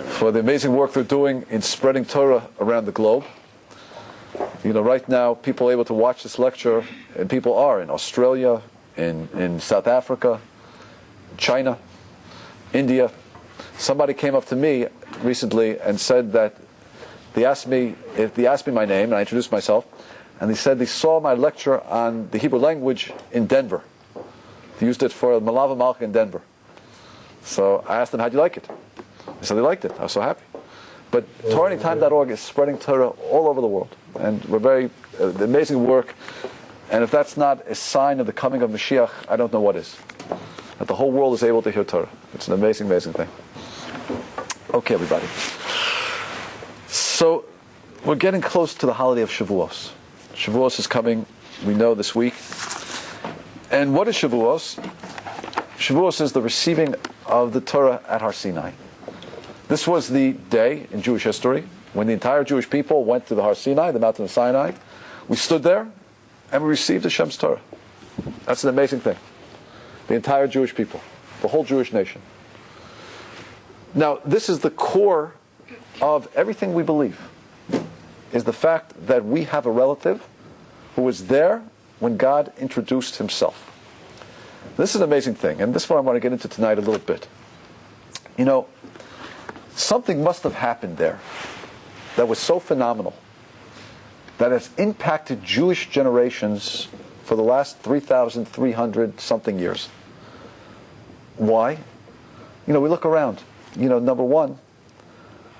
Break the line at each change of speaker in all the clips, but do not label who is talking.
for the amazing work they're doing in spreading Torah around the globe. Right now, people are able to watch this lecture, and people are in Australia, in South Africa, China, India. Somebody came up to me recently and said that they asked me my name, and I introduced myself, and they said they saw my lecture on the Hebrew language in Denver. They used it for Malava Malka in Denver. So I asked them, how'd you like it? They said they liked it. I was so happy. But TorahAnytime.org is spreading Torah all over the world. And we're the amazing work. And if that's not a sign of the coming of Mashiach, I don't know what is. That the whole world is able to hear Torah. It's an amazing, amazing thing. Okay, everybody. So, we're getting close to the holiday of Shavuos. Shavuos is coming, we know, this week. And what is Shavuos? Shavuos is the receiving of the Torah at Har Sinai. This was the day in Jewish history when the entire Jewish people went to the Har Sinai, the mountain of Sinai. We stood there and we received Hashem's Torah. That's an amazing thing. The entire Jewish people, the whole Jewish nation. Now, this is the core of everything we believe, is the fact that we have a relative who was there when God introduced Himself. This is an amazing thing, and this is what I want to get into tonight a little bit. Something must have happened there that was so phenomenal that has impacted Jewish generations for the last 3,300 something years. Why? We look around. Number one,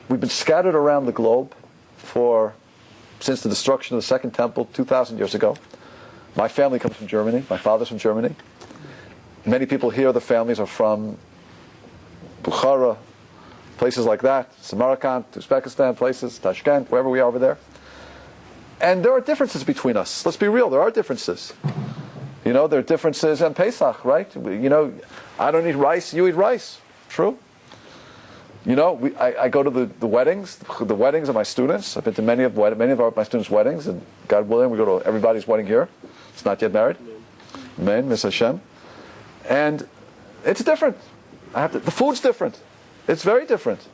we've been scattered around the globe since the destruction of the Second Temple 2,000 years ago. My family comes from Germany. My father's from Germany. Many people here, the families are from Bukhara, places like that, Samarkand, Uzbekistan, places, Tashkent, wherever we are over there. And there are differences between us. Let's be real, there are differences. There are differences in Pesach, right? I don't eat rice, you eat rice. True? I go to the weddings of my students. I've been to many of my students' weddings, and God willing, we go to everybody's wedding here. It's not yet married. Amen, Miss Hashem. And it's different. The food's different. It's very different.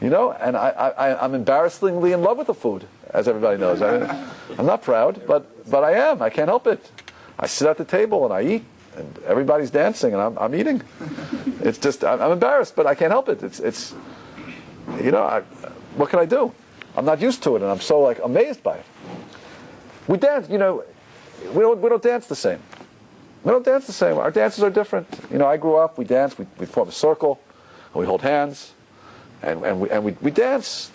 And I'm embarrassingly in love with the food, as everybody knows. I'm not proud, but I am. I can't help it. I sit at the table and I eat, and everybody's dancing, and I'm eating. It's just, I'm embarrassed, but I can't help it. It's what can I do? I'm not used to it, and I'm so amazed by it. We dance, we don't dance the same. We don't dance the same. Our dances are different. I grew up, we dance, we form a circle, and we hold hands, and we dance.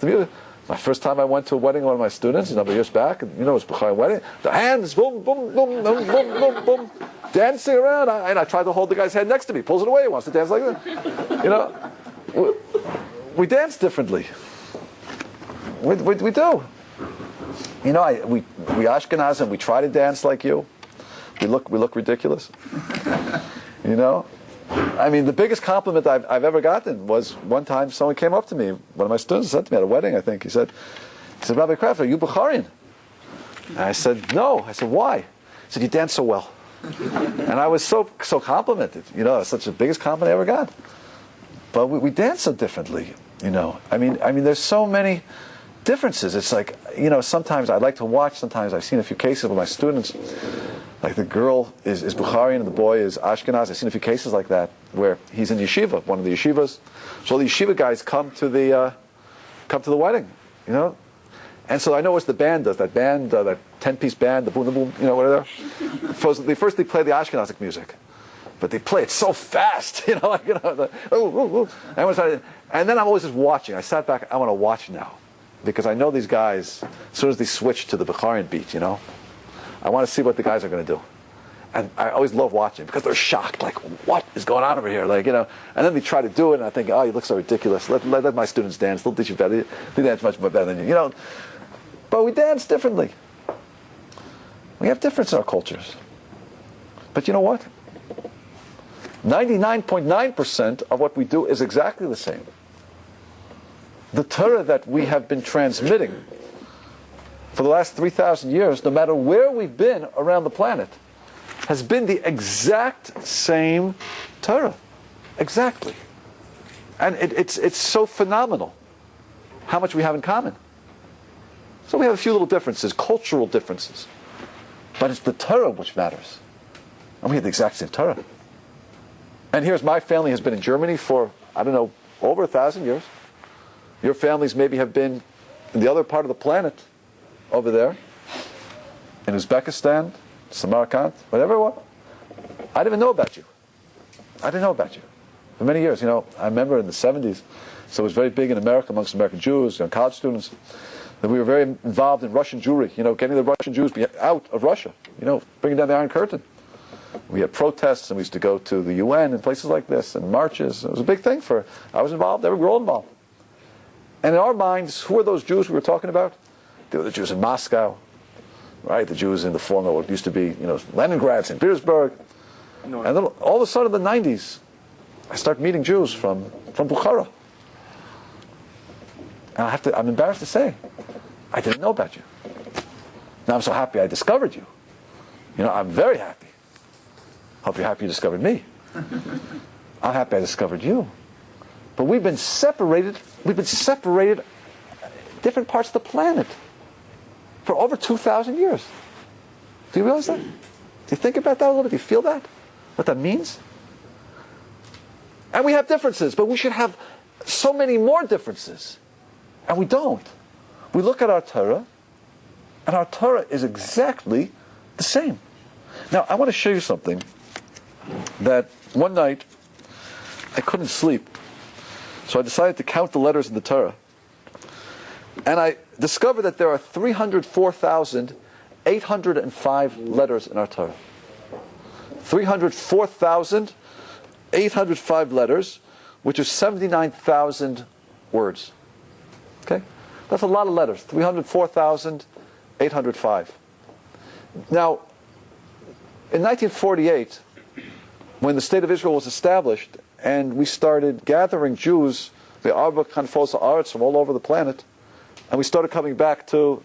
My first time I went to a wedding of one of my students, a number of years back, and it was B'chai wedding. The hands, boom, boom, boom, boom, boom, boom, boom, dancing around. And I tried to hold the guy's head next to me. Pulls it away. He wants to dance like that. We dance differently. We do. We Ashkenaz and we try to dance like you. We look ridiculous. The biggest compliment I've ever gotten was one time someone came up to me, one of my students said to me at a wedding, I think, he said, Rabbi Kraft, are you Bukharian? And I said, no. I said, why? He said, you dance so well. And I was so complimented. It's such the biggest compliment I ever got. But we dance so differently, there's so many differences. It's sometimes I like to watch, sometimes I've seen a few cases with my students, like the girl is Bukharian and the boy is Ashkenaz. I've seen a few cases like that where he's in yeshiva, one of the yeshivas. So the yeshiva guys come to the wedding, And so I know what the band does. That band, that 10-piece band, the boom, whatever. First they play the Ashkenazic music, but they play it so fast, And then I'm always just watching. I sat back. I want to watch now, because I know these guys. As soon as they switch to the Bukharian beat, I want to see what the guys are going to do. And I always love watching because they're shocked, like, what is going on over here? And then they try to do it, and I think, oh, you look so ridiculous. Let my students dance. They'll teach you better. They dance much more better than you. But we dance differently. We have difference in our cultures. But you know what? 99.9% of what we do is exactly the same. The Torah that we have been transmitting for the last 3,000 years, no matter where we've been around the planet, has been the exact same Torah. Exactly. And it's so phenomenal how much we have in common. So we have a few little differences, cultural differences. But it's the Torah which matters. And we have the exact same Torah. And here's my family has been in Germany for, I don't know, over 1,000 years. Your families maybe have been in the other part of the planet over there, in Uzbekistan, Samarkand, whatever it was. I didn't even know about you. I didn't know about you. For many years, I remember in the 70s, so it was very big in America amongst American Jews, college students, that we were very involved in Russian Jewry, getting the Russian Jews out of Russia, bringing down the Iron Curtain. We had protests, and we used to go to the UN and places like this, and marches. It was a big thing I was involved, we were all involved. And in our minds, who are those Jews we were talking about? They were the Jews in Moscow, right? The Jews in the former, what used to be, Leningrad, St. Petersburg. No. And then all of a sudden in the 90s, I start meeting Jews from Bukhara. And I'm embarrassed to say, I didn't know about you. Now I'm so happy I discovered you. I'm very happy. Hope you're happy you discovered me. I'm happy I discovered you. But we've been separated different parts of the planet for over 2,000 years. Do you realize that? Do you think about that a little bit? Do you feel that? What that means? And we have differences, but we should have so many more differences. And we don't. We look at our Torah, and our Torah is exactly the same. Now, I want to show you something that one night I couldn't sleep. So I decided to count the letters in the Torah. And I discovered that there are 304,805 letters in our Torah. 304,805 letters, which is 79,000 words. Okay? That's a lot of letters. 304,805. Now, in 1948, when the State of Israel was established, and we started gathering Jews, the Arba Kanfos Arts from all over the planet, and we started coming back to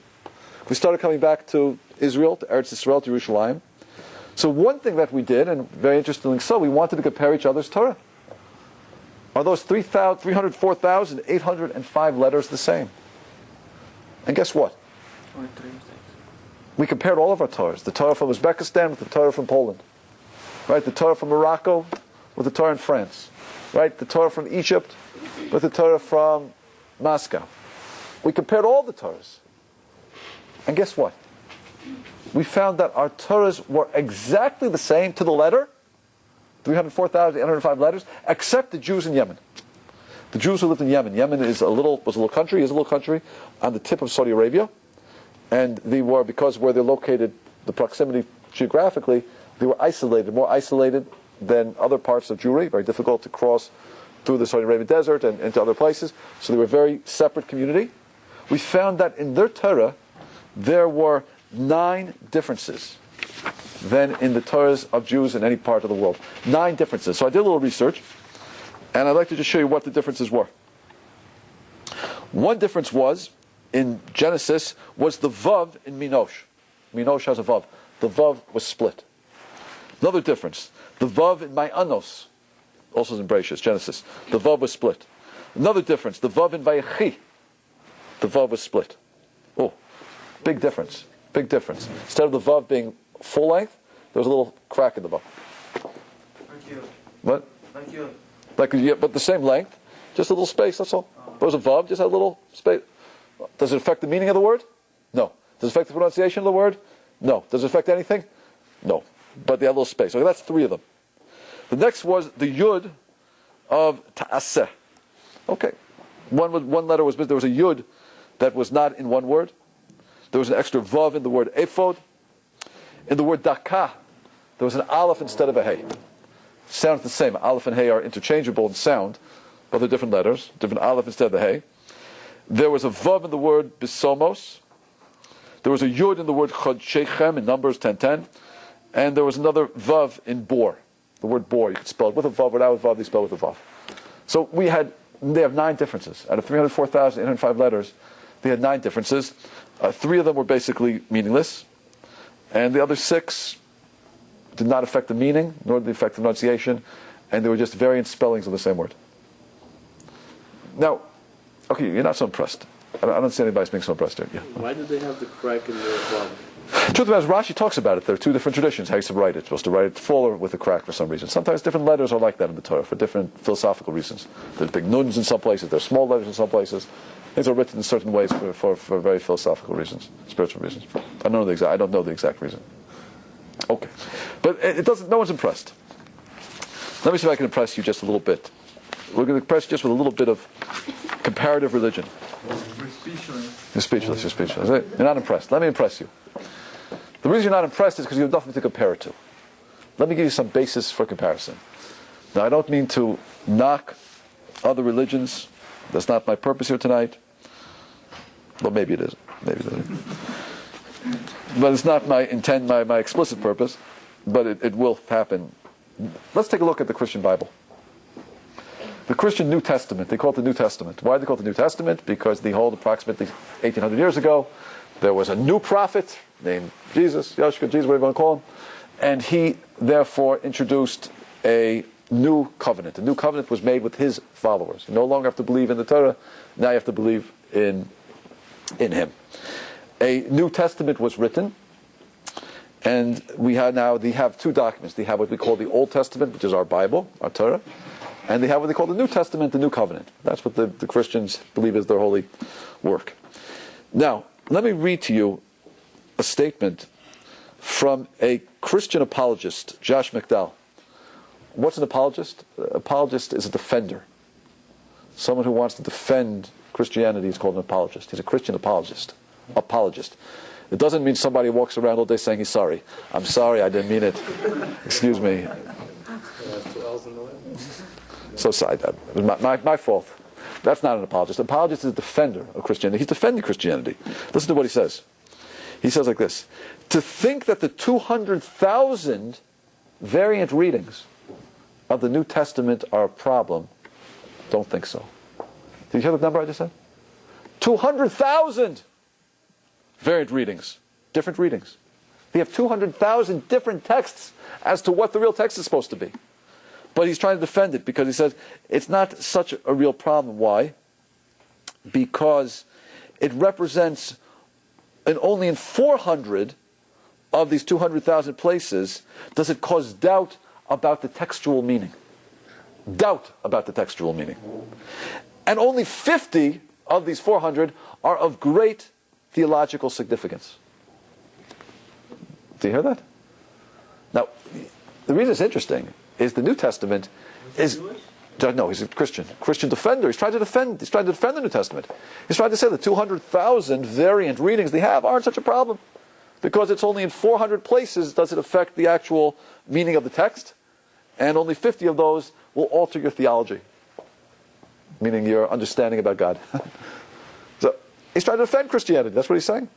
Israel, to Eretz Yisrael, to Yerushalayim. So one thing that we did, and very interestingly so, we wanted to compare each other's Torah. Are those 304,805 letters the same? And guess what? We compared all of our Torahs. The Torah from Uzbekistan with the Torah from Poland. Right? The Torah from Morocco with the Torah in France. Right? The Torah from Egypt with the Torah from Moscow. We compared all the Torahs. And guess what? We found that our Torahs were exactly the same to the letter, 304,805 letters, except the Jews in Yemen. The Jews who lived in Yemen. Yemen was a little country on the tip of Saudi Arabia. And they were, because where they're located, the proximity geographically, they were isolated, more isolated than other parts of Jewry, very difficult to cross through the Saudi Arabian desert and into other places. So they were a very separate community. We found that in their Torah, there were 9 differences than in the Torahs of Jews in any part of the world. 9 differences. So I did a little research, and I'd like to just show you what the differences were. One difference was, in Genesis, was the Vav in Minosh. Minosh has a Vav. The Vav was split. Another difference, the Vav in Ma'anos, also in Bereshit, Genesis, the Vav was split. Another difference, the Vav in Vayechi, the Vav was split. Oh, big difference, big difference. Instead of the Vav being full length, there was a little crack in the Vav.
Thank you.
What?
Thank you.
But the same length, just a little space, that's all. There was a Vav, just a little space. Does it affect the meaning of the word? No. Does it affect the pronunciation of the word? No. Does it affect anything? No. But they had a little space. Okay, that's 3 of them. The next was the Yud of Ta'aseh. Okay. One letter was missing. There was a Yud that was not in one word. There was an extra Vav in the word Ephod. In the word Dakah, there was an Aleph instead of a Hey. Sounds the same. Aleph and Hey are interchangeable in sound, but they're different letters. Different Aleph instead of the Hey. There was a Vav in the word Bisomos. There was a Yud in the word Chod Shechem in Numbers 10:10. And there was another Vav in Bor. The word Bor, you could spell it with a Vav, without a Vav, they spell it with a Vav. So they have 9 differences. Out of 304,805 letters, they had 9 differences. 3 of them were basically meaningless. And the other 6 did not affect the meaning, nor did they affect the pronunciation. And they were just variant spellings of the same word. Now, okay, you're not so impressed. I don't see anybody being so impressed here. Yeah.
Why did they have the crack in their bottom?
The truth of it is, Rashi talks about it. There are two different traditions how you should write it. You're supposed to write it full or with a crack for some reason. Sometimes different letters are like that in the Torah for different philosophical reasons. There's big nuns in some places, there's small letters in some places. Things are written in certain ways for very philosophical reasons, spiritual reasons. I don't know the exact reason. Okay. But it doesn't, no one's impressed. Let me see if I can impress you just a little bit. We're going to impress you just with a little bit of comparative religion.
We're speechless.
You're speechless. You're not impressed. Let me impress you. The reason you're not impressed is because you have nothing to compare it to. Let me give you some basis for comparison. Now, I don't mean to knock other religions. That's not my purpose here tonight. Well, maybe it is. But it's not my intent, my explicit purpose. But it will happen. Let's take a look at the Christian Bible. The Christian New Testament. They call it the New Testament. Why do they call it the New Testament? Because they hold approximately 1,800 years ago, there was a new prophet named Jesus, Yeshua, Jesus, whatever you want to call him, and he therefore introduced a new covenant. A new covenant was made with his followers. You no longer have to believe in the Torah, now you have to believe in him. A New Testament was written, and they have two documents. They have what we call the Old Testament, which is our Bible, our Torah, and they have what they call the New Testament, the New Covenant. That's what the Christians believe is their holy work. Now, let me read to you a statement from a Christian apologist, Josh McDowell. What's an apologist? An apologist is a defender. Someone who wants to defend Christianity is called an apologist. He's a Christian apologist. It doesn't mean somebody walks around all day saying he's sorry. I'm sorry, I didn't mean it. Excuse me. So sorry, it was my fault. That's not an apologist. An apologist is a defender of Christianity. He's defending Christianity. Listen to what he says. He says like this: to think that the 200,000 variant readings of the New Testament are a problem, don't think so. Did you hear the number I just said? 200,000 variant readings, different readings. We have 200,000 different texts as to what the real text is supposed to be. But he's trying to defend it because he says it's not such a real problem. Why? Because it represents, and only in 400 of these 200,000 places does it cause doubt about the textual meaning. Doubt about the textual meaning. And only 50 of these 400 are of great theological significance. Do you hear that? Now, the reason it's interesting is the New Testament is... No, he's a Christian defender. He's trying to defend the New Testament. He's trying to say the 200,000 variant readings they have aren't such a problem, because it's only in 400 places does it affect the actual meaning of the text, and only 50 of those will alter your theology, meaning your understanding about God. So he's trying to defend Christianity. That's what he's saying.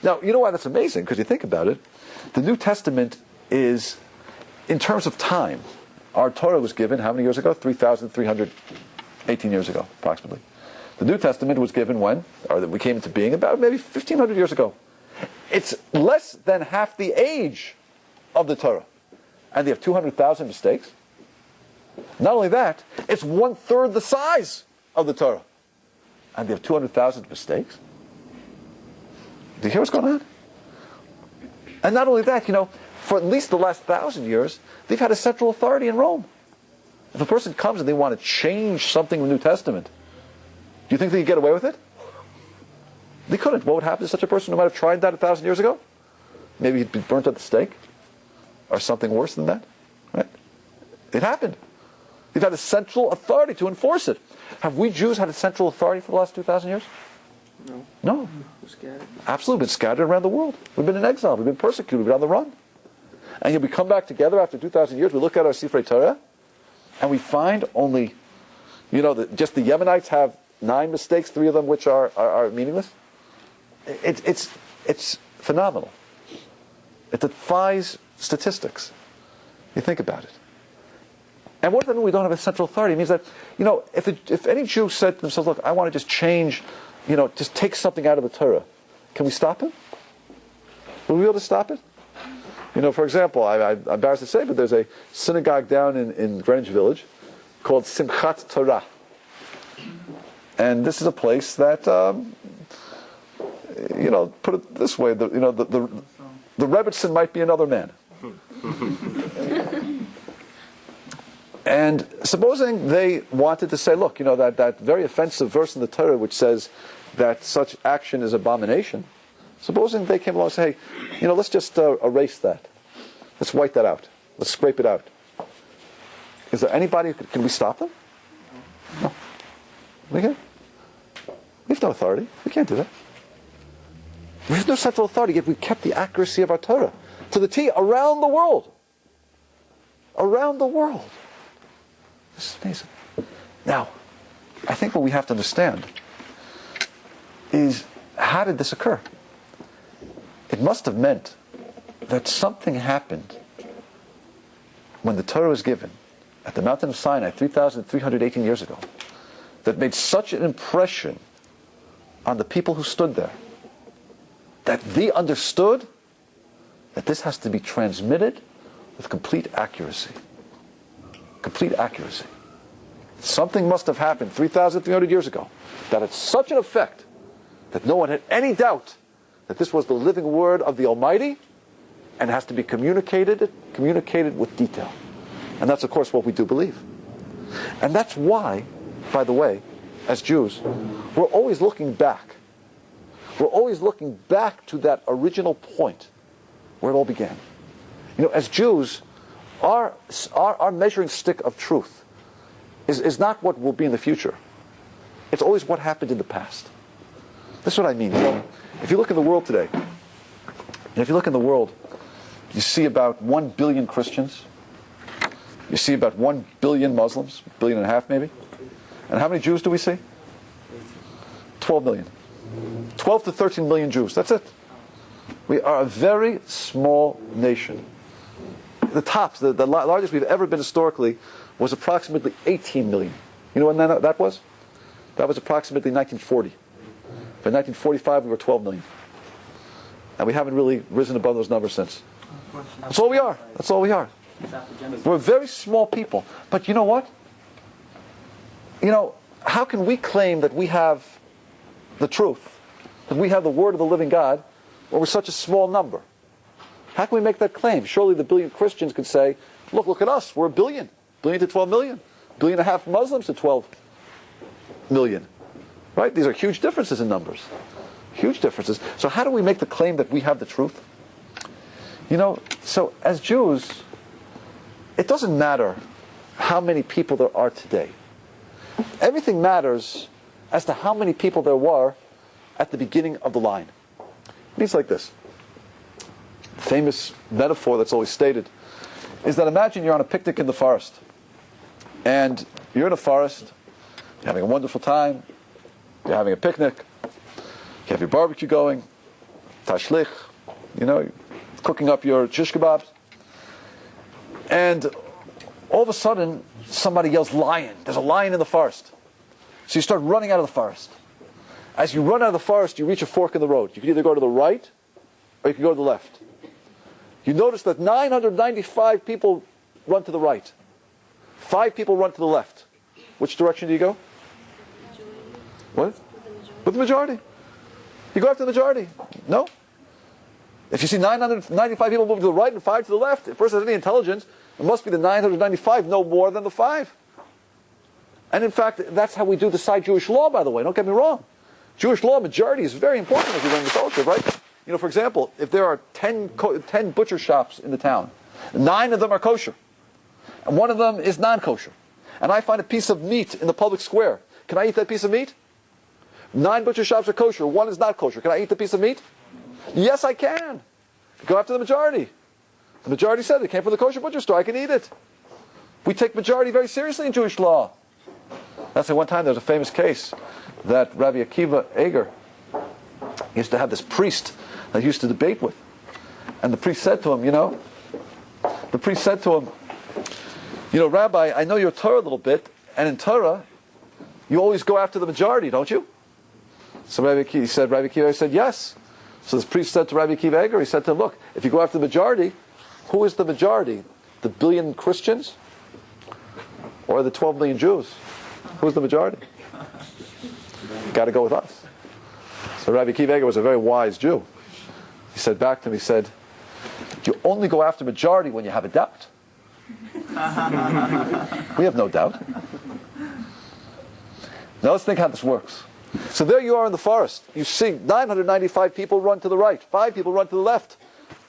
Now, you know why that's amazing? Because you think about it, the New Testament is, in terms of time, our Torah was given how many years ago? 3,318 years ago, approximately. The New Testament was given when? Or that we came into being about maybe 1,500 years ago. It's less than half the age of the Torah. And they have 200,000 mistakes. Not only that, it's 1/3 the size of the Torah. And they have 200,000 mistakes. Do you hear what's going on? And not only that, for at least the last 1,000 years, they've had a central authority in Rome. If a person comes and they want to change something in the New Testament, do you think they could get away with it? They couldn't. What would happen to such a person who might have tried that 1,000 years ago? Maybe he'd be burnt at the stake, or something worse than that. Right? It happened. They've had a central authority to enforce it. Have we Jews had a central authority for the last 2,000 years? No. Absolutely, been scattered around the world. We've been in exile. We've been persecuted. We've been on the run. And yet we come back together after 2,000 years. We look at our Sifrei Torah, and we find only, just the Yemenites have 9 mistakes, 3 of them which are meaningless. It's phenomenal. It defies statistics. You think about it. And what does that mean we don't have a central authority? It means that, if any Jew said to themselves, look, I want to just change, just take something out of the Torah, can we stop him? Will we be able to stop it? For example, I'm embarrassed to say, but there's a synagogue down in Greenwich Village called Simchat Torah. And this is a place that, put it this way, the Rebbitzin might be another man. And supposing they wanted to say, look, that very offensive verse in the Torah which says that such action is abomination, supposing they came along and say, hey, let's just erase that. Let's wipe that out. Let's scrape it out. Is there anybody can we stop them? No. We can't. We have no authority. We can't do that. We have no central authority, yet we've kept the accuracy of our Torah to the T around the world. Around the world. This is amazing. Now, I think what we have to understand is, how did this occur? It must have meant that something happened when the Torah was given at the mountain of Sinai 3,318 years ago that made such an impression on the people who stood there that they understood that this has to be transmitted with complete accuracy. Complete accuracy. Something must have happened 3,300 years ago that had such an effect that no one had any doubt that this was the living word of the Almighty and has to be communicated with detail. And that's, of course, what we do believe. And that's why, by the way, as Jews, we're always looking back. We're always looking back to that original point where it all began. As Jews, our measuring stick of truth is not what will be in the future. It's always what happened in the past. That's what I mean. If you look in the world today, you see about 1 billion Christians. You see about 1 billion Muslims, 1.5 billion maybe. And how many Jews do we see? 12 million. 12 to 13 million Jews. That's it. We are a very small nation. The tops, the largest we've ever been historically, was approximately 18 million. You know when that was? That was approximately 1940. By 1945, we were 12 million. And we haven't really risen above those numbers since. That's all we are. That's all we are. We're a very small people. But you know what? How can we claim that we have the truth, that we have the word of the living God, when we're such a small number? How can we make that claim? Surely the billion Christians could say, look at us, we're a billion. Billion to 12 million. 1.5 billion Muslims to 12 million. Right? These are huge differences in numbers. Huge differences. So how do we make the claim that we have the truth? So as Jews, it doesn't matter how many people there are today. Everything matters as to how many people there were at the beginning of the line. It means like this. The famous metaphor that's always stated is that imagine you're on a picnic in the forest. And you're in a forest, you're having a wonderful time, you're having a picnic, you have your barbecue going, tashlich, you're cooking up your shish kebabs. And all of a sudden, somebody yells, lion. There's a lion in the forest. So you start running out of the forest. As you run out of the forest, you reach a fork in the road. You can either go to the right, or you can go to the left. You notice that 995 people run to the right. 5 people run to the left. Which direction do you go? What? With the majority. You go after the majority. No? If you see 995 people move to the right and 5 to the left, if a person has any intelligence, it must be the 995, no more than the 5. And in fact, that's how we do decide Jewish law, by the way. Don't get me wrong. Jewish law majority is very important as you learn the culture, right? For example, if there are 10 butcher shops in the town, 9 of them are kosher, and 1 of them is non-kosher, and I find a piece of meat in the public square, can I eat that piece of meat? 9 butcher shops are kosher, 1 is not kosher. Can I eat the piece of meat? Yes, I can. Go after the majority. The majority said it came from the kosher butcher store. I can eat it. We take majority very seriously in Jewish law. That's why one time there was a famous case that Rabbi Akiva Eger used to have this priest that he used to debate with. And the priest said to him, Rabbi, I know your Torah a little bit, and in Torah, you always go after the majority, don't you? So Rabbi Akiva said, yes. So this priest said to Rabbi Akiva Eger, he said to him, look, if you go after the majority, who is the majority? The billion Christians? Or the 12 million Jews? Who's the majority? You got to go with us. So Rabbi Akiva was a very wise Jew. He said back to me, he said, you only go after majority when you have a doubt. We have no doubt. Now let's think how this works. So there you are in the forest. You see 995 people run to the right, 5 people run to the left.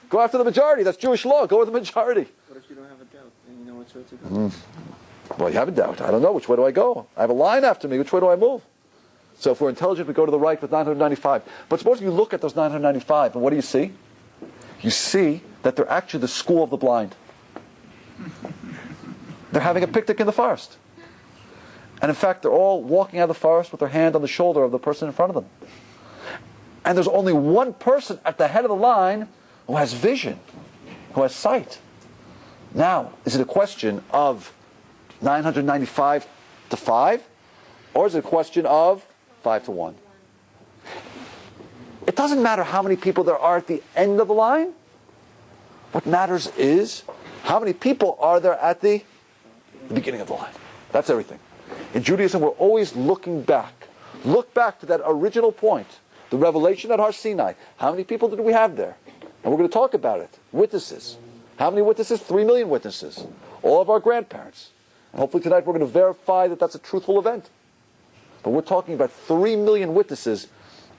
Go after the majority. That's Jewish law. Go with the majority.
What if you don't have a doubt and you know which way to go?
Well, you have a doubt. I don't know. Which way do I go? I have a line after me. Which way do I move? So if we're intelligent, we go to the right with 995. But suppose you look at those 995, and what do you see? You see that they're actually the school of the blind. They're having a picnic in the forest. And in fact, they're all walking out of the forest with their hand on the shoulder of the person in front of them. And there's only one person at the head of the line who has vision, who has sight. Now, is it a question of 995 to 5? Or is it a question of 5 to 1? It doesn't matter how many people there are at the end of the line. What matters is how many people are there at the beginning of the line. That's everything. In Judaism, we're always looking back. Look back to that original point, the revelation at Har Sinai. How many people did we have there? And we're going to talk about it. Witnesses. How many witnesses? 3 million witnesses. All of our grandparents. And hopefully tonight we're going to verify that that's a truthful event. But we're talking about 3 million witnesses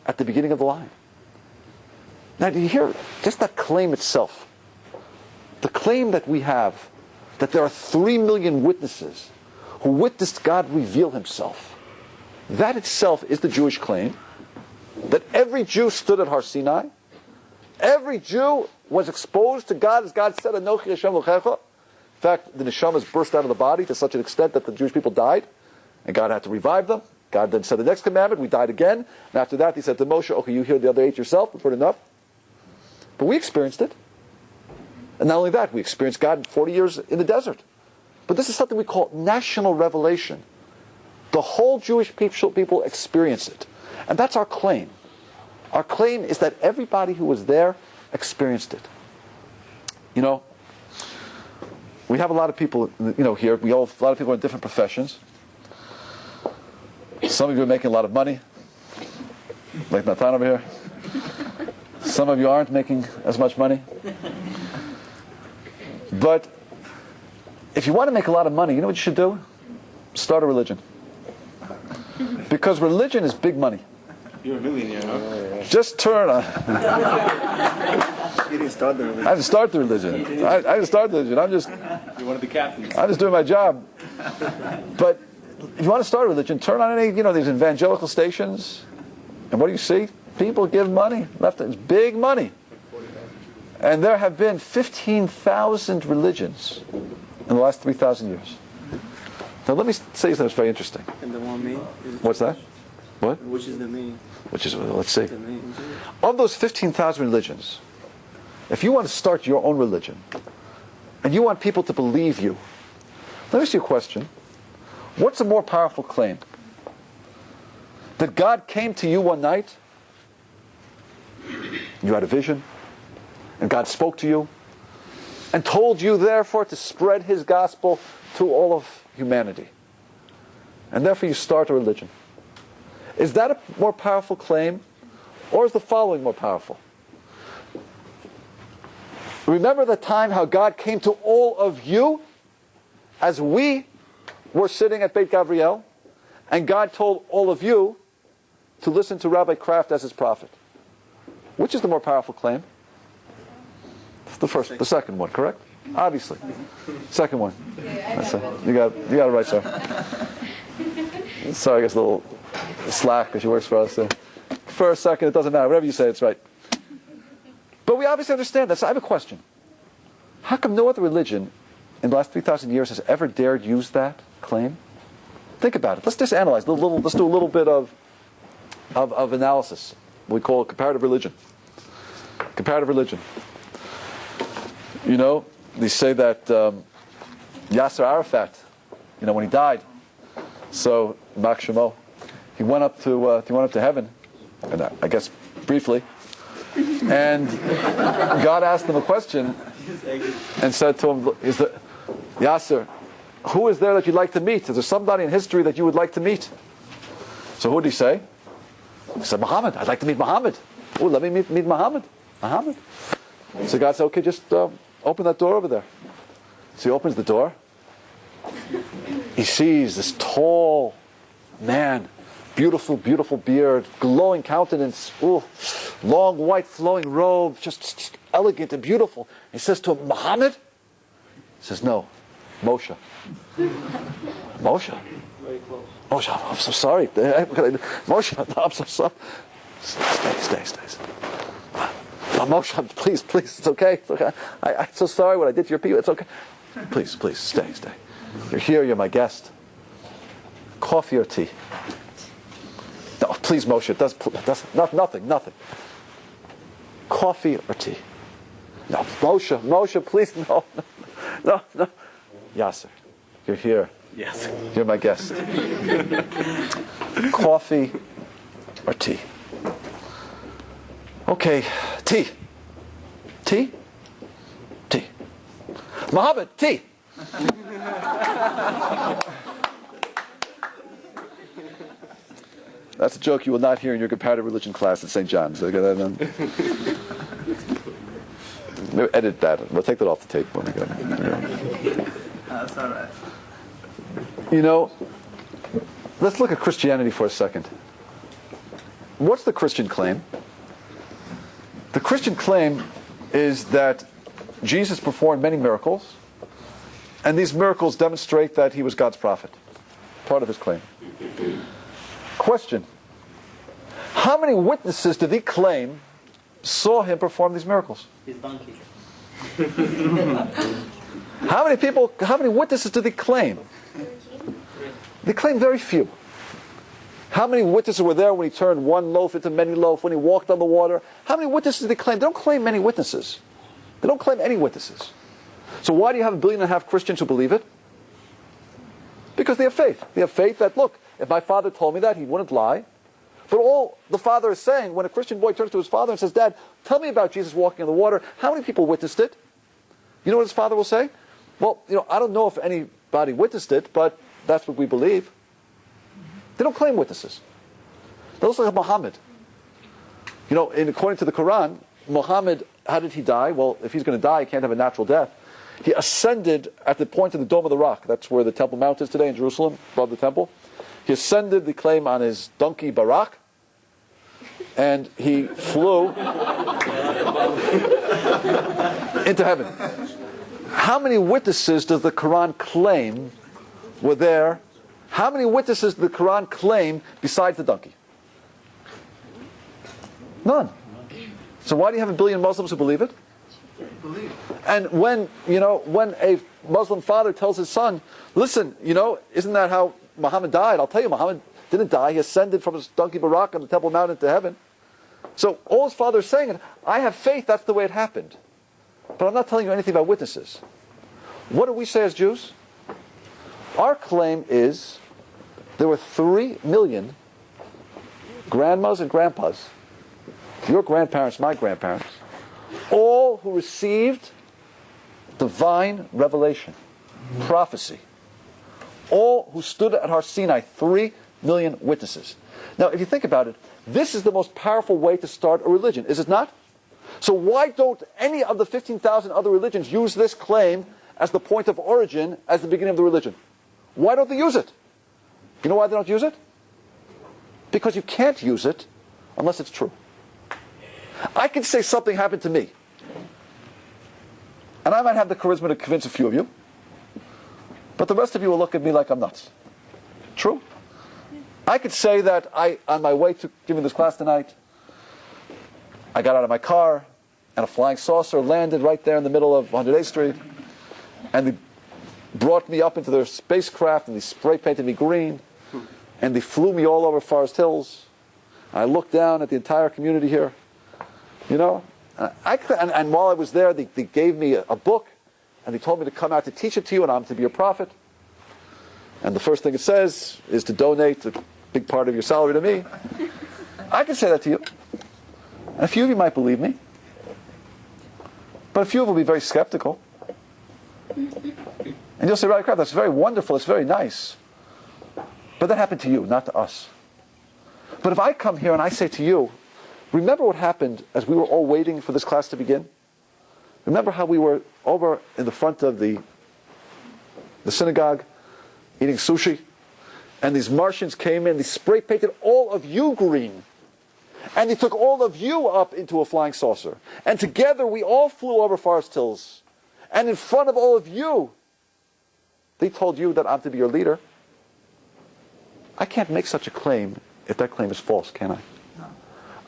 at the beginning of the line. Now, do you hear just that claim itself? The claim that we have, that there are 3 million witnesses who witnessed God reveal himself. That itself is the Jewish claim, that every Jew stood at Har Sinai. Every Jew was exposed to God, as God said, Anochi Hashem Elochecha. In fact, the neshamas burst out of the body to such an extent that the Jewish people died, and God had to revive them. God then said the next commandment, we died again. And after that, he said to Moshe, okay, you hear the other 8 yourself, we've heard enough. But we experienced it. And not only that, we experienced God 40 years in the desert. But this is something we call national revelation. The whole Jewish people experience it. And that's our claim. Our claim is that everybody who was there experienced it. You know, we have a lot of people, here. We all have a lot of people in different professions. Some of you are making a lot of money, like Nathan over here. Some of you aren't making as much money. But if you want to make a lot of money, you know what you should do? Start a religion. Because religion is big money.
You're a millionaire, huh?
Just turn on.
You didn't start the religion.
I didn't start the religion. I didn't start the religion.
You're one of the captains.
I'm just doing my job. But if you want to start a religion, turn on any, these evangelical stations. And what do you see? People give money. It's big money. And there have been 15,000 religions in the last 3,000 years. Now let me say something that's very interesting.
And the one main?
What's that? What?
Which is the main?
Let's see.
The main.
Of those 15,000 religions, if you want to start your own religion, and you want people to believe you, let me ask you a question. What's a more powerful claim? That God came to you one night, you had a vision, and God spoke to you, and told you, therefore, to spread his gospel to all of humanity. And therefore you start a religion. Is that a more powerful claim, or is the following more powerful? Remember the time how God came to all of you as we were sitting at Beit Gabriel, and God told all of you to listen to Rabbi Kraft as his prophet. Which is the more powerful claim? The second one, correct? Obviously. Second one. That's it. You got it right, sir. Sorry, I guess a little slack because she works for us. First, second, it doesn't matter. Whatever you say, it's right. But we obviously understand that. So I have a question. How come no other religion in the last 3,000 years has ever dared use that claim? Think about it. Let's just analyze. Let's do a little bit of analysis. We call it comparative religion. Comparative religion. They say that Yasser Arafat, when he died, so Mak Shemo, he went up to heaven, and I guess briefly, and God asked him a question and said to him, Yasser, who is there that you'd like to meet? Is there somebody in history that you would like to meet? So who did he say? He said, Muhammad. I'd like to meet Muhammad. Oh, let me meet Muhammad. Muhammad. So God said, okay, just open that door over there. So he opens the door. He sees this tall man, beautiful, beautiful beard, glowing countenance, ooh, long white flowing robe, just elegant and beautiful. He says to him, Muhammad? He says, no, Moshe. Moshe?
Very close.
Moshe, I'm so sorry. Moshe, I'm so sorry. Stay. Oh, Moshe, please, it's okay. It's okay. I'm so sorry what I did to your people. It's okay. Please, stay. You're here, you're my guest. Coffee or tea? No, please, Moshe, nothing. Coffee or tea? No, Moshe, please, no. Yasser, you're here.
Yes.
You're my guest. Coffee or tea? Okay, tea. Tea? Muhammad, tea. That's a joke you will not hear in your comparative religion class at St. John's. Maybe edit that. We'll take that off the tape when we go.
That's all right.
You know, let's look at Christianity for a second. What's the Christian claim? The Christian claim is that Jesus performed many miracles, and these miracles demonstrate that he was God's prophet. Part of his claim. Question: how many witnesses did he claim saw him perform these miracles?
His donkey.
How many witnesses did he claim? They claim very few. How many witnesses were there when he turned one loaf into many loaf, when he walked on the water? How many witnesses did they claim? They don't claim many witnesses. They don't claim any witnesses. So why do you have 1.5 billion Christians who believe it? Because they have faith. They have faith that, look, if my father told me that, he wouldn't lie. But all the father is saying, when a Christian boy turns to his father and says, Dad, tell me about Jesus walking on the water, how many people witnessed it? You know what his father will say? Well, I don't know if anybody witnessed it, but that's what we believe. They don't claim witnesses. They also have Muhammad. According to the Quran, Muhammad, how did he die? Well, if he's going to die, he can't have a natural death. He ascended at the point of the Dome of the Rock. That's where the Temple Mount is today in Jerusalem, above the temple. He ascended, they claim, on his donkey Barak, and he flew into heaven. How many witnesses does the Quran claim were there? How many witnesses does the Quran claim besides the donkey? None. So why do you have 1 billion Muslims who believe it? And when a Muslim father tells his son, listen, isn't that how Muhammad died? I'll tell you, Muhammad didn't die. He ascended from his donkey Barak on the Temple Mount into heaven. So all his father is saying is, I have faith that's the way it happened. But I'm not telling you anything about witnesses. What do we say as Jews? Our claim is there were 3 million grandmas and grandpas, your grandparents, my grandparents, all who received divine revelation, prophecy. All who stood at Har Sinai, 3 million witnesses. Now, if you think about it, this is the most powerful way to start a religion, is it not? So why don't any of the 15,000 other religions use this claim as the point of origin, as the beginning of the religion? Why don't they use it? You know why they don't use it? Because you can't use it unless it's true. I can say something happened to me, and I might have the charisma to convince a few of you, but the rest of you will look at me like I'm nuts. True? I could say that on my way to giving this class tonight, I got out of my car, and a flying saucer landed right there in the middle of 108th Street, and they brought me up into their spacecraft, and they spray painted me green, and they flew me all over Forest Hills. I looked down at the entire community here, and while I was there, they gave me a book, and they told me to come out to teach it to you, and I'm to be a prophet. And the first thing it says is to donate a big part of your salary to me. I can say that to you. And a few of you might believe me. But a few of you will be very skeptical. And you'll say, Rabbi Kraft, that's very wonderful, it's very nice. But that happened to you, not to us. But if I come here and I say to you, remember what happened as we were all waiting for this class to begin? Remember how we were over in the front of the synagogue eating sushi, and these Martians came in, they spray painted all of you green, and they took all of you up into a flying saucer, and together we all flew over Forest Hills, and in front of all of you, they told you that I'm to be your leader. I can't make such a claim if that claim is false, can I?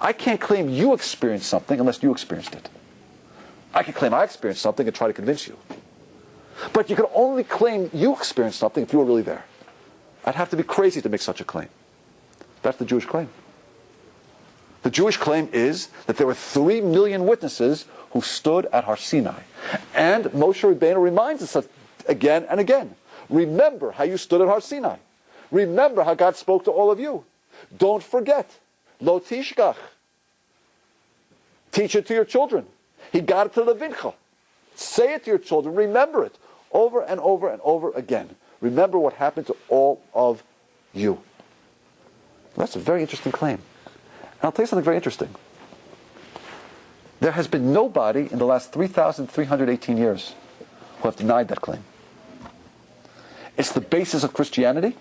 I can't claim you experienced something unless you experienced it. I can claim I experienced something and try to convince you. But you can only claim you experienced something if you were really there. I'd have to be crazy to make such a claim. That's the Jewish claim. The Jewish claim is that there were 3 million witnesses who stood at Har Sinai. And Moshe Rabbeinu reminds us again and again. Remember how you stood at Har Sinai. Remember how God spoke to all of you. Don't forget. Lo tishkach. Teach it to your children. He got it to Levincha. Say it to your children. Remember it over and over and over again. Remember what happened to all of you. That's a very interesting claim. And I'll tell you something very interesting. There has been nobody in the last 3,318 years who have denied that claim. It's the basis of Christianity.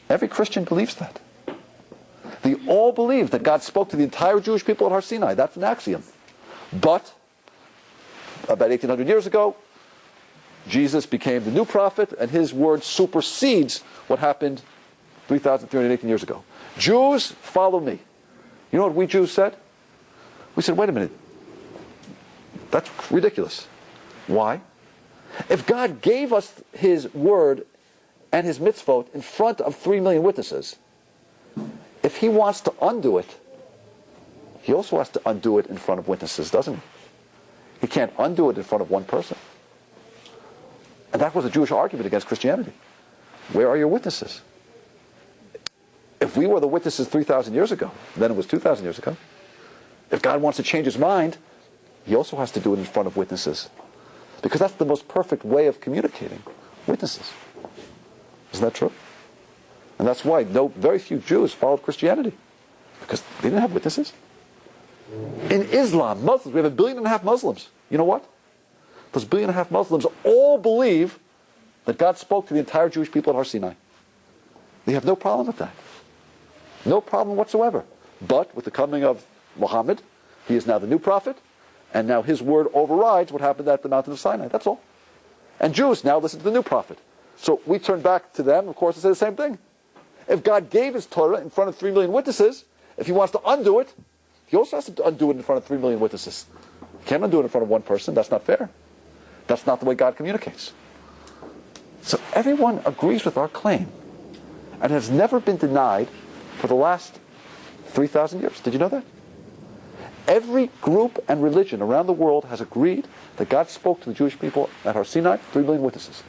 Every Christian believes that. They all believe that God spoke to the entire Jewish people at Har Sinai. That's an axiom. But about 1,800 years ago, Jesus became the new prophet, and his word supersedes what happened 3,318 years ago. Jews, follow me. You know what we Jews said? We said, wait a minute. That's ridiculous. Why? If God gave us his word and his mitzvot in front of 3 million witnesses, if he wants to undo it, he also has to undo it in front of witnesses, doesn't he? He can't undo it in front of one person. And that was a Jewish argument against Christianity. Where are your witnesses? If we were the witnesses 3,000 years ago, then it was 2,000 years ago. If God wants to change his mind, he also has to do it in front of witnesses. Because that's the most perfect way of communicating. Witnesses. Isn't that true? And that's why very few Jews followed Christianity. Because they didn't have witnesses. In Islam, Muslims, we have 1.5 billion Muslims. You know what? Those 1.5 billion Muslims all believe that God spoke to the entire Jewish people at Har Sinai. They have no problem with that. No problem whatsoever. But with the coming of Muhammad, he is now the new prophet, and now his word overrides what happened at the mountain of Sinai. That's all. And Jews now listen to the new prophet. So we turn back to them, of course, and say the same thing. If God gave his Torah in front of 3 million witnesses, if he wants to undo it, he also has to undo it in front of 3 million witnesses. He can't undo it in front of one person. That's not fair. That's not the way God communicates. So everyone agrees with our claim, and has never been denied for the last 3,000 years. Did you know that? Every group and religion around the world has agreed that God spoke to the Jewish people at Har Sinai, 3 million witnesses.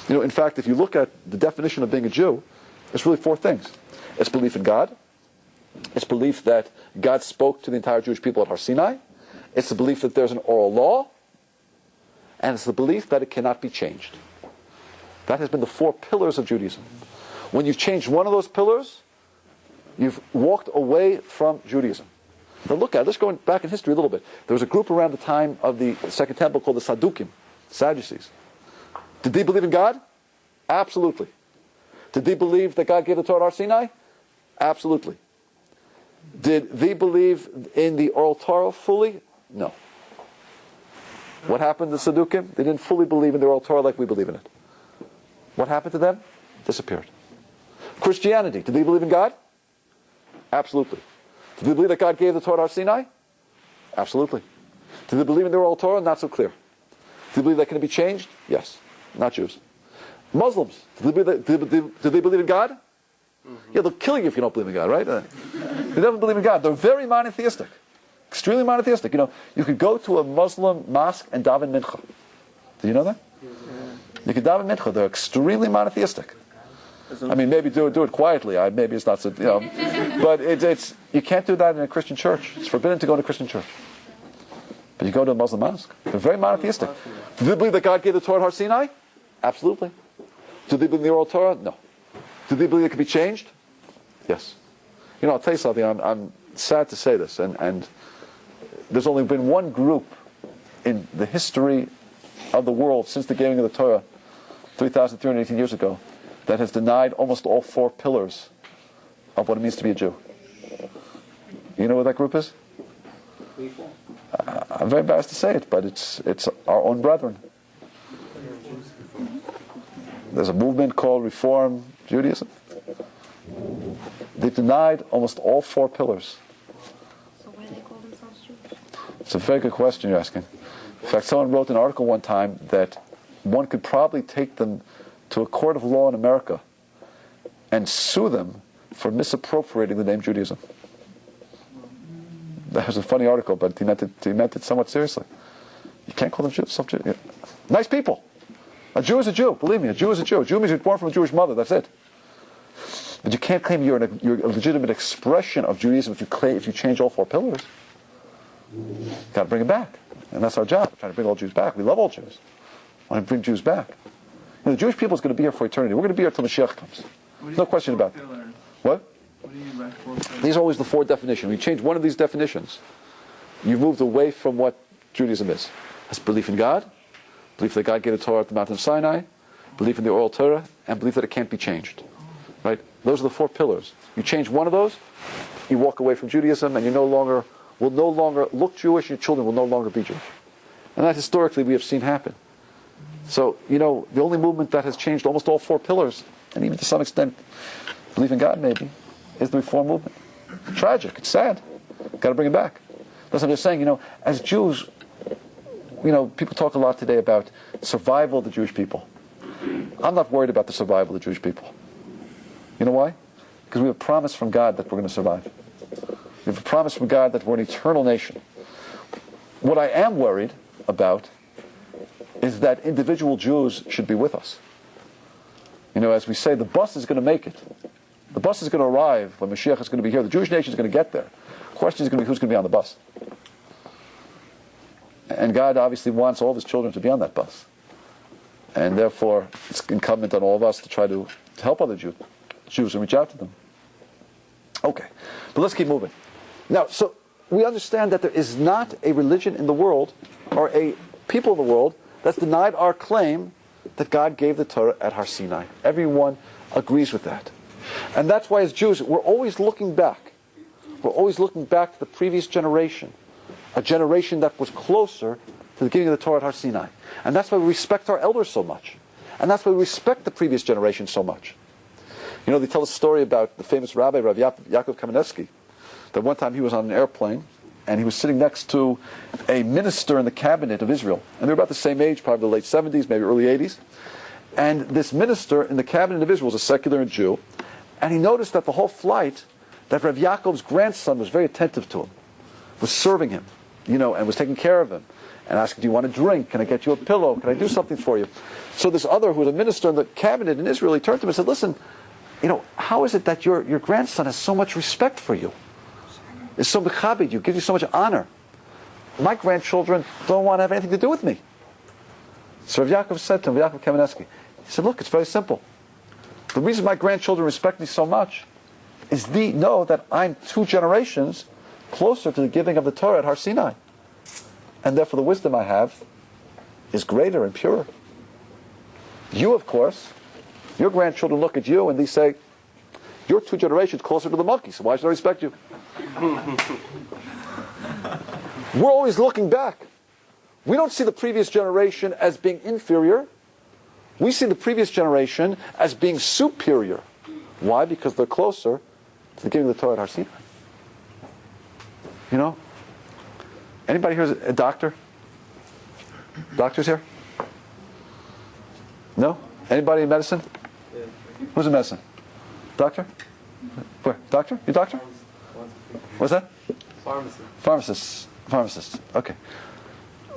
You know, in fact, if you look at the definition of being a Jew, it's really 4 things. It's belief in God. It's belief that God spoke to the entire Jewish people at Har Sinai. It's the belief that there's an oral law. And it's the belief that it cannot be changed. That has been the 4 pillars of Judaism. When you've changed one of those pillars, you've walked away from Judaism. Now look at it. Let's go back in history a little bit. There was a group around the time of the Second Temple called the Sadducees, Sadducees. Did they believe in God? Absolutely. Did they believe that God gave the Torah at Har Sinai? Absolutely. Did they believe in the oral Torah fully? No. What happened to the Sadducees? They didn't fully believe in the oral Torah like we believe in it. What happened to them? Disappeared. Christianity, did they believe in God? Absolutely. Did they believe that God gave the Torah at Har Sinai? Absolutely. Did they believe in the oral Torah? Not so clear. Did they believe that can be changed? Yes. Not Jews. Muslims, did they believe in God? Mm-hmm. Yeah, they'll kill you if you don't believe in God, right? They never believe in God. They're very monotheistic. Extremely monotheistic. You know, you could go to a Muslim mosque and daven mincha. Do you know that? Yeah. You could daven mincha. They're extremely monotheistic. I mean, maybe do it quietly. Maybe it's not so, you know. But it's you can't do that in a Christian church. It's forbidden to go to a Christian church. But you go to a Muslim mosque. They're very monotheistic. Do they believe that God gave the Torah at Har Sinai? Absolutely. Do they believe in the oral Torah? No. Do they believe it could be changed? Yes. You know, I'll tell you something. I'm sad to say this, and there's only been one group in the history of the world since the giving of the Torah 3,318 years ago that has denied almost all four pillars of what it means to be a Jew. You know what that group is? I'm very embarrassed to say it, but it's our own brethren. There's a movement called Reform Judaism. They've denied almost all four pillars.
So why do they call themselves Jews?
It's a very good question you're asking. In fact, someone wrote an article one time that one could probably take them to a court of law in America and sue them for misappropriating the name Judaism. That was a funny article, but he meant it somewhat seriously. You can't call them Jews. Nice people. A Jew is a Jew. Believe me, a Jew is a Jew. A Jew means you're born from a Jewish mother. That's it. But you can't claim you're a legitimate expression of Judaism if you change all four pillars. You've got to bring it back. And that's our job. We're trying to bring all Jews back. We love all Jews. We want to bring Jews back. You know, the Jewish people is going to be here for eternity. We're going to be here until Mashiach comes. No question about it. What?
What do you mean by four pillars?
These are always the four definitions. When you change one of these definitions, you've moved away from what Judaism is. That's belief in God, belief that God gave the Torah at the mountain of Sinai, belief in the oral Torah, and belief that it can't be changed. Right? Those are the four pillars. You change one of those, you walk away from Judaism, and you will no longer look Jewish, and your children will no longer be Jewish. And that historically we have seen happen. So, you know, the only movement that has changed almost all four pillars, and even to some extent, belief in God maybe, is the Reform movement. Tragic. It's sad. Got to bring it back. That's what I'm just saying. You know, as Jews, you know, people talk a lot today about survival of the Jewish people. I'm not worried about the survival of the Jewish people. You know why? Because we have a promise from God that we're going to survive. We have a promise from God that we're an eternal nation. What I am worried about is that individual Jews should be with us. You know, as we say, the bus is going to make it. The bus is going to arrive when Mashiach is going to be here. The Jewish nation is going to get there. The question is going to be who's going to be on the bus. And God obviously wants all of his children to be on that bus. And therefore, it's incumbent on all of us to try to help other Jews and reach out to them. Okay, but let's keep moving. Now, so we understand that there is not a religion in the world or a people in the world that's denied our claim that God gave the Torah at Har Sinai. Everyone agrees with that. And that's why as Jews, we're always looking back. We're always looking back to the previous generation. A generation that was closer to the giving of the Torah at Har Sinai. And that's why we respect our elders so much. And that's why we respect the previous generation so much. You know, they tell a story about the famous Rabbi Yaakov Kamenetsky, that one time he was on an airplane, and he was sitting next to a minister in the cabinet of Israel. And they were about the same age, probably the late 70s, maybe early 80s. And this minister in the cabinet of Israel was a secular Jew, and he noticed that the whole flight, that Rav Yaakov's grandson was very attentive to him, was serving him, you know, and was taking care of him, and asked, do you want a drink? Can I get you a pillow? Can I do something for you? So this other, who was a minister in the cabinet in Israel, he turned to him and said, listen, you know, how is it that your grandson has so much respect for you? Is so mechabed you, gives you so much honor? My grandchildren don't want to have anything to do with me. So Rav Yaakov said to him, Yaakov Kamenetsky, he said, look, it's very simple. The reason my grandchildren respect me so much is they know that I'm 2 generations closer to the giving of the Torah at Har Sinai. And therefore the wisdom I have is greater and purer. You, of course, your grandchildren look at you and they say, you're 2 generations closer to the monkey, so why should I respect you? We're always looking back. We don't see the previous generation as being inferior. We see the previous generation as being superior. Why? Because they're closer to the giving of the Torah at Har Sinai. You know? Anybody here is a doctor? Doctors here? No? Anybody in medicine? Who's in medicine? Doctor? Where? Doctor? You doctor? What's that? Pharmacist. Pharmacist. Okay.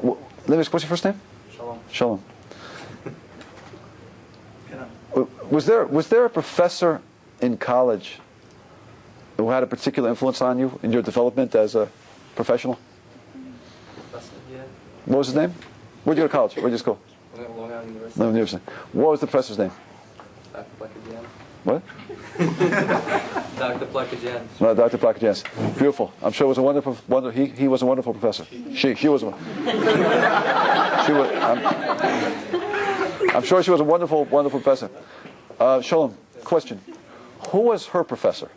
Let me ask, what's your first name? Shalom. Was there a professor in college who had a particular influence on you in your development as a professional?
Yeah.
What was his name? Where'd you go to college? Where'd you school?
Long Island University.
No, University. What was the professor's name?
Dr. Black again.
What?
Dr. Plakajans.
Dr. Plakajans. Beautiful. I'm sure it was a wonderful, he was a wonderful professor. She was a, she was, I'm sure she was a wonderful, wonderful professor. Shalom, question. Who was her professor?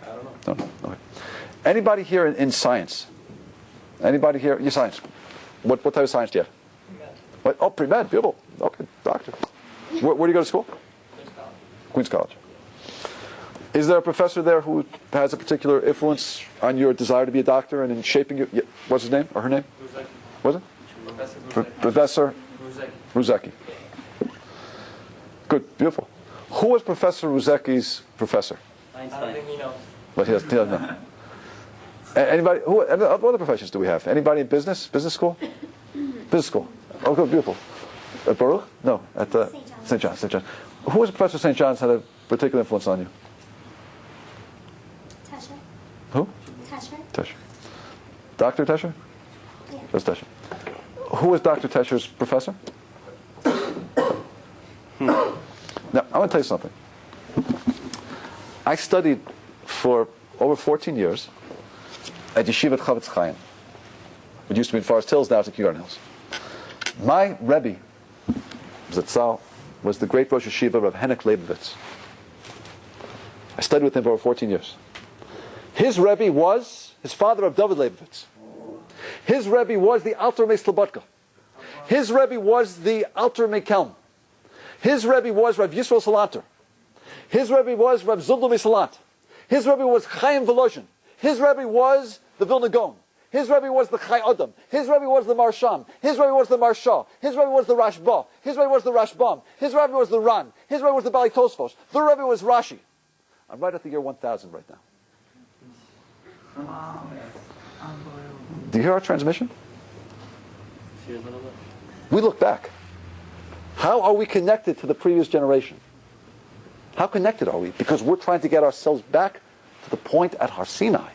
I don't know.
Don't know. Okay. Anybody here in science? Anybody here? Your science. What type of science do you have? What? Oh, pre-med. Beautiful. Okay, doctor. Where do you go to school? Queen's College. Is there a professor there who has a particular influence on your desire to be a doctor and in shaping you? What's his name or her name?
Ruzeki.
Was it?
Professor
Ruzeki. Good, beautiful. Who was Professor Ruzeki's professor?
I don't think he knows.
But he doesn't know. Anybody? What other professions do we have? Anybody in business? Business school? Business school. Oh, good, beautiful. At Baruch? No, at St. John's. St. John's. Who was Professor St. John's had a particular influence on you?
Tesher.
Who?
Tesher.
Tesher. Dr. Tesher?
Yeah.
Just Tesher. Who was Dr. Tesher's professor? Now, I want to tell you something. I studied for over 14 years at Yeshivat Chavetz Chaim. It used to be in Forest Hills, now it's at Kuzari Hills. My Rebbe, Zatzal, was the great Rosh Yeshiva of Hennek Leibovitz. I studied with him for over 14 years. His Rebbe was his father of David Leibovitz. His Rebbe was the Alter Mei Slobodka. His Rebbe was the Alter Mei Kelm. His Rebbe was Rav Yisrael Salanter. His Rebbe was Rav Zundel Misalat. His Rebbe was Chaim Volozhin. His Rebbe was the Vilna Gaon. His Rebbe was the Chai Adam. His Rebbe was the Marsham. His Rebbe was the Marsha. His Rebbe was the Rashba. His Rebbe was the Rashbam. His Rebbe was the Ran. His Rebbe was the Bali Tosfos. The Rebbe was Rashi. I'm right at the year 1000 right now.
Wow. Unbelievable.
Do you hear our transmission?
Here's another.
We look back. How are we connected to the previous generation? How connected are we? Because we're trying to get ourselves back to the point at Har Sinai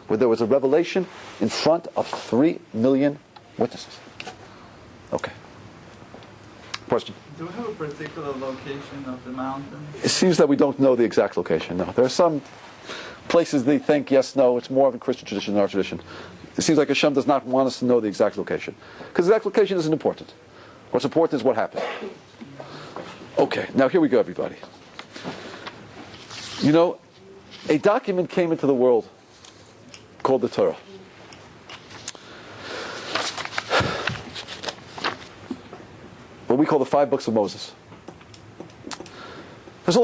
where there was a revelation in front of 3 million witnesses. Okay. Question?
Do we have a particular location of the mountain?
It seems that we don't know the exact location. No, there are some places they think yes, no. It's more of a Christian tradition than our tradition. It seems like Hashem does not want us to know the exact location because the exact location isn't important. What's important is what happened. Okay, now here we go, everybody. You know, a document came into the world called the Torah. What we call the 5 books of Moses. There's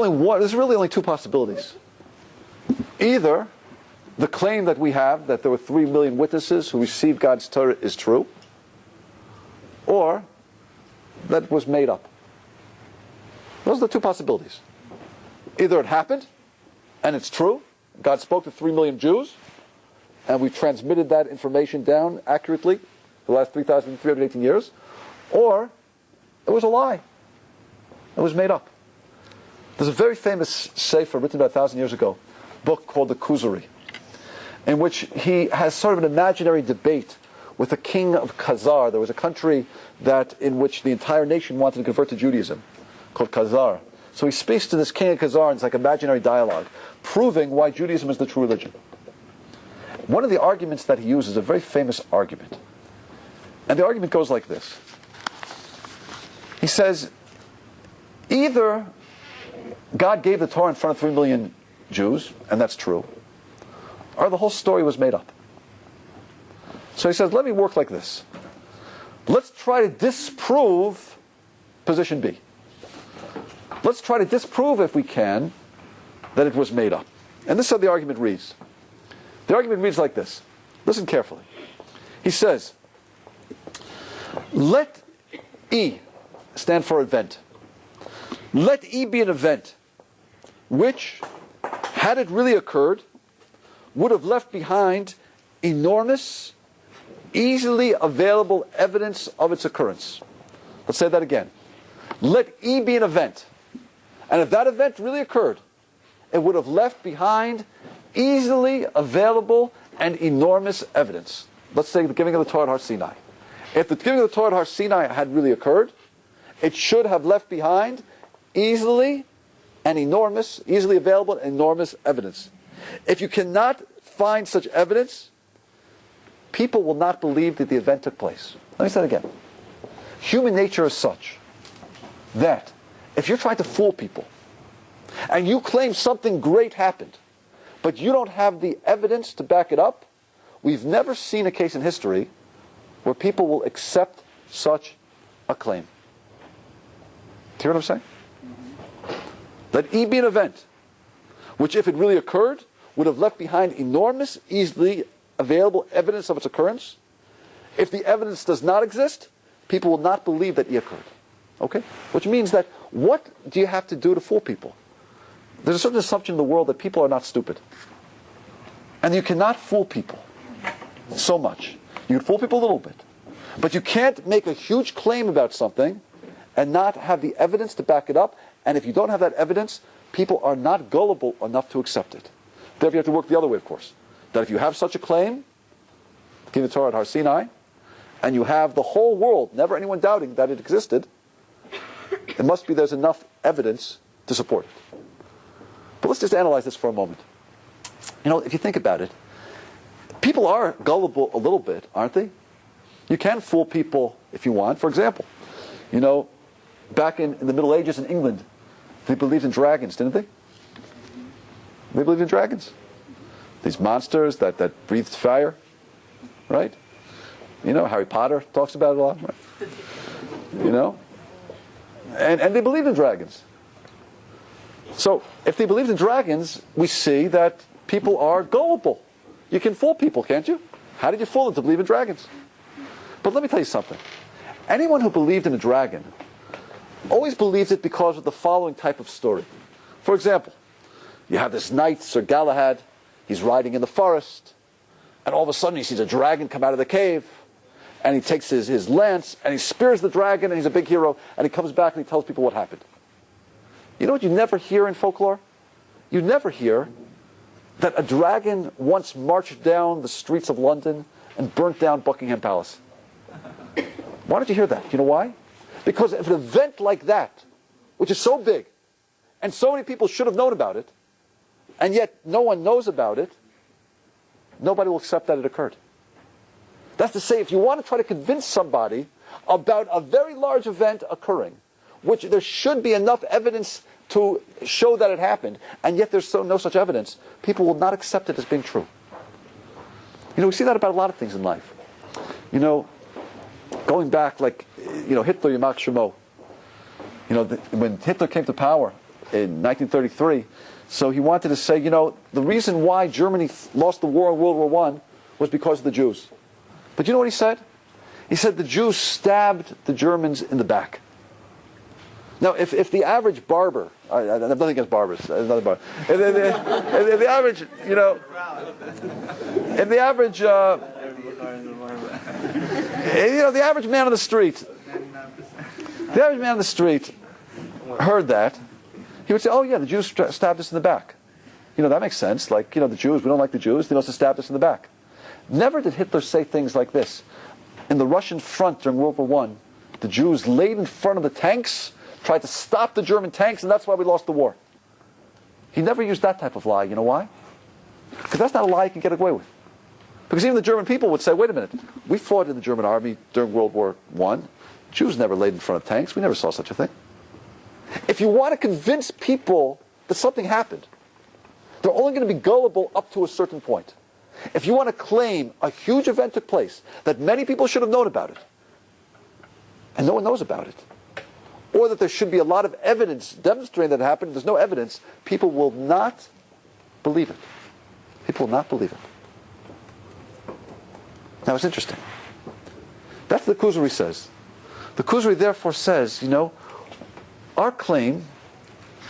really only 2 possibilities. Either the claim that we have that there were 3 million witnesses who received God's Torah is true, or that it was made up. Those are the 2 possibilities. Either it happened, and it's true, God spoke to 3 million Jews, and we transmitted that information down accurately the last 3,318 years, or it was a lie. It was made up. There's a very famous sefer written about 1,000 years ago, book called the Kuzari, in which he has sort of an imaginary debate with the king of Khazar. There was a country in which the entire nation wanted to convert to Judaism, called Khazar. So he speaks to this king of Khazar, and it's like imaginary dialogue, proving why Judaism is the true religion. One of the arguments that he uses is a very famous argument. And the argument goes like this. He says, either God gave the Torah in front of 3 million Jews, and that's true, or the whole story was made up. So he says, let me work like this. Let's try to disprove position B. Let's try to disprove, if we can, that it was made up. And this is how the argument reads. The argument reads like this. Listen carefully. He says, let E stand for event. Let E be an event which, had it really occurred, would have left behind enormous, easily available evidence of its occurrence. Let's say that again. Let E be an event. And if that event really occurred, it would have left behind easily available and enormous evidence. Let's say the giving of the Torah at Har Sinai. If the giving of the Torah at Har Sinai had really occurred, it should have left behind easily available and enormous evidence. If you cannot find such evidence, people will not believe that the event took place. Let me say it again. Human nature is such that if you're trying to fool people and you claim something great happened, but you don't have the evidence to back it up, we've never seen a case in history where people will accept such a claim. Do you hear what I'm saying? Let E be an event which, if it really occurred, would have left behind enormous, easily available evidence of its occurrence. If the evidence does not exist, people will not believe that E occurred. Okay? Which means that what do you have to do to fool people? There's a certain assumption in the world that people are not stupid. And you cannot fool people so much. You can fool people a little bit. But you can't make a huge claim about something and not have the evidence to back it up. And if you don't have that evidence, people are not gullible enough to accept it. Therefore, you have to work the other way, of course. That if you have such a claim, given the Torah at Har Sinai, and you have the whole world, never anyone doubting that it existed, it must be there's enough evidence to support it. But let's just analyze this for a moment. You know, if you think about it, people are gullible a little bit, aren't they? You can fool people if you want. For example, you know, back in the Middle Ages in England, they believed in dragons, didn't they? They believed in dragons. These monsters that breathed fire, right? You know, Harry Potter talks about it a lot, right? You know? And they believed in dragons. So, if they believed in dragons, we see that people are gullible. You can fool people, can't you? How did you fool them to believe in dragons? But let me tell you something. Anyone who believed in a dragon always believes it because of the following type of story. For example, you have this knight, Sir Galahad, he's riding in the forest, and all of a sudden he sees a dragon come out of the cave, and he takes his lance, and he spears the dragon, and he's a big hero, and he comes back and he tells people what happened. You know what you never hear in folklore? You never hear that a dragon once marched down the streets of London and burnt down Buckingham Palace. Why don't you hear that? You know why? Because if an event like that, which is so big, and so many people should have known about it, and yet no one knows about it, nobody will accept that it occurred. That's to say, if you want to try to convince somebody about a very large event occurring, which there should be enough evidence to show that it happened, and yet there's no such evidence, people will not accept it as being true. You know, we see that about a lot of things in life. You know, going back, like, you know, Hitler, Yamach Shemo. You know, when Hitler came to power in 1933, so he wanted to say, you know, the reason why Germany lost the war in World War I was because of the Jews. But you know what he said? He said the Jews stabbed the Germans in the back. Now, if the average barber, I have nothing against barbers, another barber. If the average, you know, if the average, you know, the average man on the street, heard that, he would say, oh yeah, the Jews stabbed us in the back. You know, that makes sense. Like, you know, the Jews, we don't like the Jews, they must have stabbed us in the back. Never did Hitler say things like this. In the Russian front during World War I, the Jews laid in front of the tanks, tried to stop the German tanks, and that's why we lost the war. He never used that type of lie. You know why? Because that's not a lie you can get away with. Because even the German people would say, wait a minute, we fought in the German army during World War I. Jews never laid in front of tanks. We never saw such a thing. If you want to convince people that something happened, they're only going to be gullible up to a certain point. If you want to claim a huge event took place, that many people should have known about it, and no one knows about it, or that there should be a lot of evidence demonstrating that it happened, there's no evidence, people will not believe it. People will not believe it. Now it's interesting. That's what the Kuzari says. The Kuzari therefore says, you know, our claim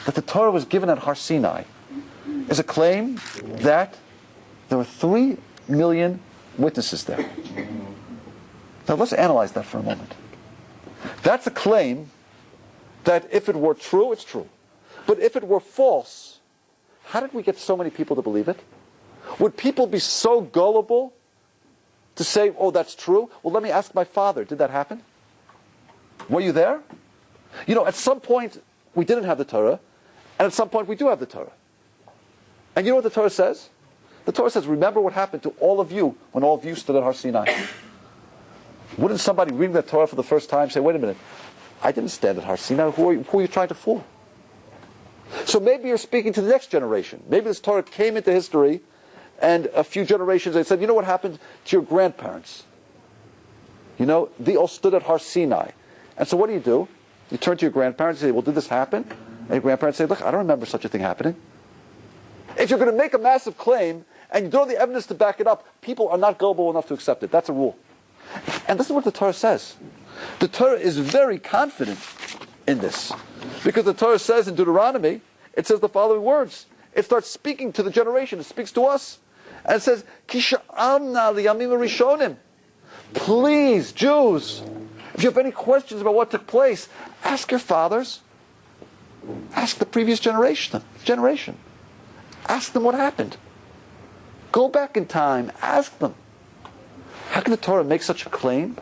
that the Torah was given at Har Sinai is a claim that there were 3 million witnesses there. Now let's analyze that for a moment. That's a claim that if it were true, it's true. But if it were false, how did we get so many people to believe it? Would people be so gullible to say, oh, that's true? Well, let me ask my father, did that happen? Were you there? You know, at some point we didn't have the Torah, and at some point we do have the Torah. And you know what the Torah says? The Torah says, remember what happened to all of you when all of you stood at Har Sinai. Wouldn't somebody reading the Torah for the first time say, wait a minute, I didn't stand at Har Sinai. Who are you trying to fool? So maybe you're speaking to the next generation. Maybe this Torah came into history, and a few generations they said, you know what happened to your grandparents? You know, they all stood at Har Sinai. And so what do? You turn to your grandparents and say, well, did this happen? And your grandparents say, look, I don't remember such a thing happening. If you're going to make a massive claim, and you don't have the evidence to back it up, people are not gullible enough to accept it. That's a rule. And this is what the Torah says. The Torah is very confident in this. Because the Torah says in Deuteronomy, it says the following words. It starts speaking to the generation. It speaks to us. And it says, Kisha'amna liyamim rishonim. Please, Jews, if you have any questions about what took place, ask your fathers. Ask the previous generation. Ask them what happened. Go back in time. Ask them. How can the Torah make such a claim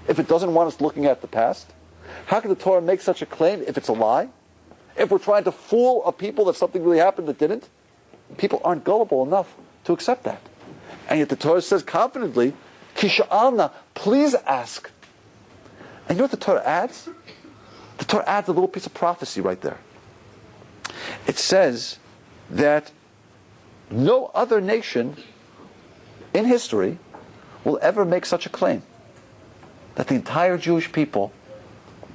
if it doesn't want us looking at the past? How can the Torah make such a claim if it's a lie? If we're trying to fool a people that something really happened that didn't? People aren't gullible enough to accept that. And yet the Torah says confidently, Kisha'alna, please ask. And you know what the Torah adds? The Torah adds a little piece of prophecy right there. It says that no other nation in history will ever make such a claim. That the entire Jewish people,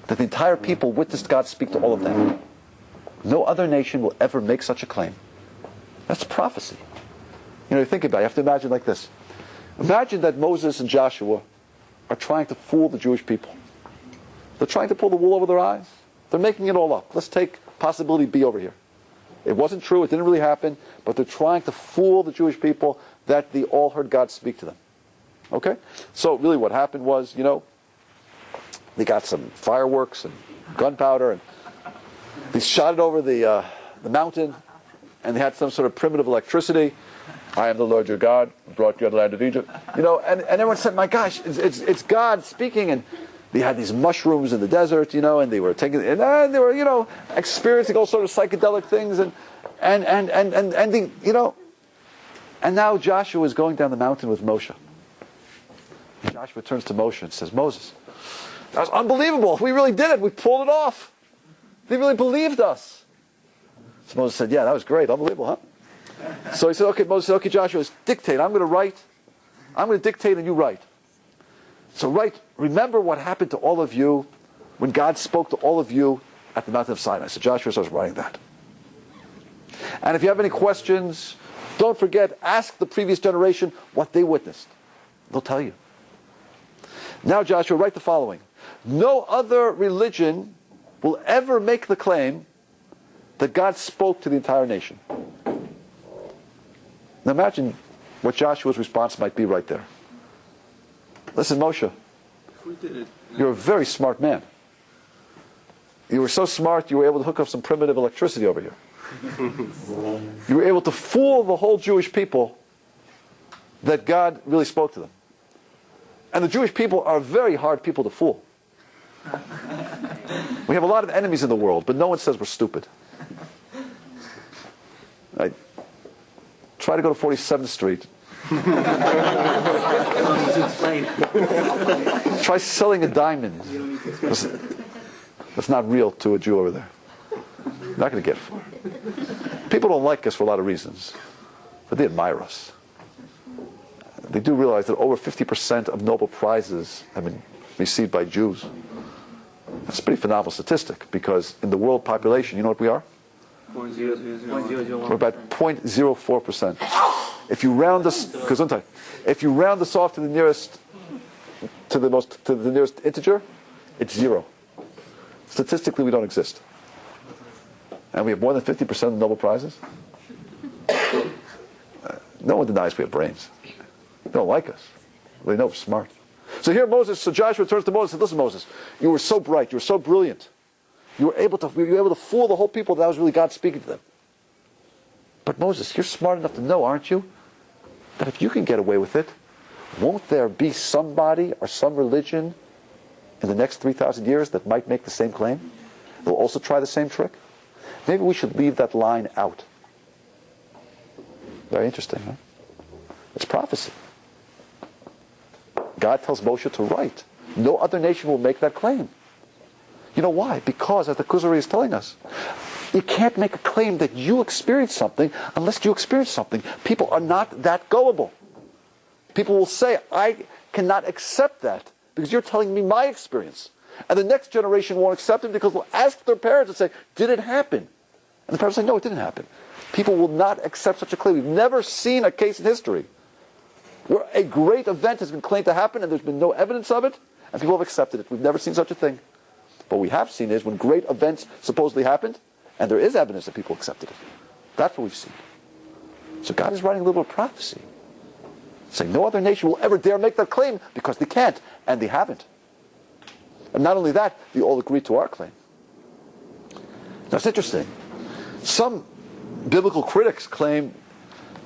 that the entire people witnessed God speak to all of them. No other nation will ever make such a claim. That's prophecy. You know, you think about it, you have to imagine like this. Imagine that Moses and Joshua are trying to fool the Jewish people. They're trying to pull the wool over their eyes. They're making it all up. Let's take possibility B over here. It wasn't true, it didn't really happen, but they're trying to fool the Jewish people that they all heard God speak to them. Okay? So really what happened was, you know, they got some fireworks and gunpowder and they shot it over the mountain and they had some sort of primitive electricity. I am the Lord your God, who brought you out of the land of Egypt. You know, and everyone said, my gosh, it's God speaking. And they had these mushrooms in the desert, you know, and they were taking, and they were, you know, experiencing all sorts of psychedelic things, and the, you know, and now Joshua is going down the mountain with Moshe. And Joshua turns to Moshe and says, Moses, that was unbelievable. We really did it. We pulled it off. They really believed us. So Moses said, yeah, that was great. Unbelievable, huh? So he said, okay, Moses said, okay, Joshua, dictate. I'm going to write. I'm going to dictate and you write. So write, remember what happened to all of you when God spoke to all of you at the mountain of Sinai. So Joshua starts writing that. And if you have any questions, don't forget, ask the previous generation what they witnessed. They'll tell you. Now Joshua, write the following. No other religion will ever make the claim that God spoke to the entire nation. Now imagine what Joshua's response might be right there. Listen, Moshe, you're a very smart man. You were so smart you were able to hook up some primitive electricity over here. You were able to fool the whole Jewish people that God really spoke to them. And the Jewish people are very hard people to fool. We have a lot of enemies in the world, but no one says we're stupid. Right? Try to go to 47th Street. Try selling a diamond. That's not real to a Jew over there. You're not going to get far. People don't like us for a lot of reasons, but they admire us. They do realize that over 50% of Nobel Prizes have been received by Jews. That's a pretty phenomenal statistic, because in the world population, you know what we are?
0.0001.
We're about 0.04%. If you round this, if you round this off to the nearest, to the nearest integer, it's 0. Statistically, we don't exist, and we have more than 50% of the Nobel Prizes. No one denies we have brains. They don't like us. They know we're smart. So here So Joshua turns to Moses and says, listen, Moses, you were so bright, you were so brilliant. You were able to fool the whole people that was really God speaking to them. But Moses, you're smart enough to know, aren't you, that if you can get away with it, won't there be somebody or some religion in the next 3,000 years that might make the same claim? They'll also try the same trick? Maybe we should leave that line out. Very interesting, huh? It's prophecy. God tells Moshe to write. No other nation will make that claim. You know why? Because, as the Kuzari is telling us, you can't make a claim that you experience something unless you experience something. People are not that gullible. People will say, I cannot accept that because you're telling me my experience. And the next generation won't accept it because they'll ask their parents and say, did it happen? And the parents say, no, it didn't happen. People will not accept such a claim. We've never seen a case in history where a great event has been claimed to happen and there's been no evidence of it, and people have accepted it. We've never seen such a thing. What we have seen is when great events supposedly happened, and there is evidence that people accepted it. That's what we've seen. So God is writing a little bit of prophecy, saying no other nation will ever dare make that claim because they can't, and they haven't. And not only that, they all agree to our claim. Now it's interesting. Some biblical critics claim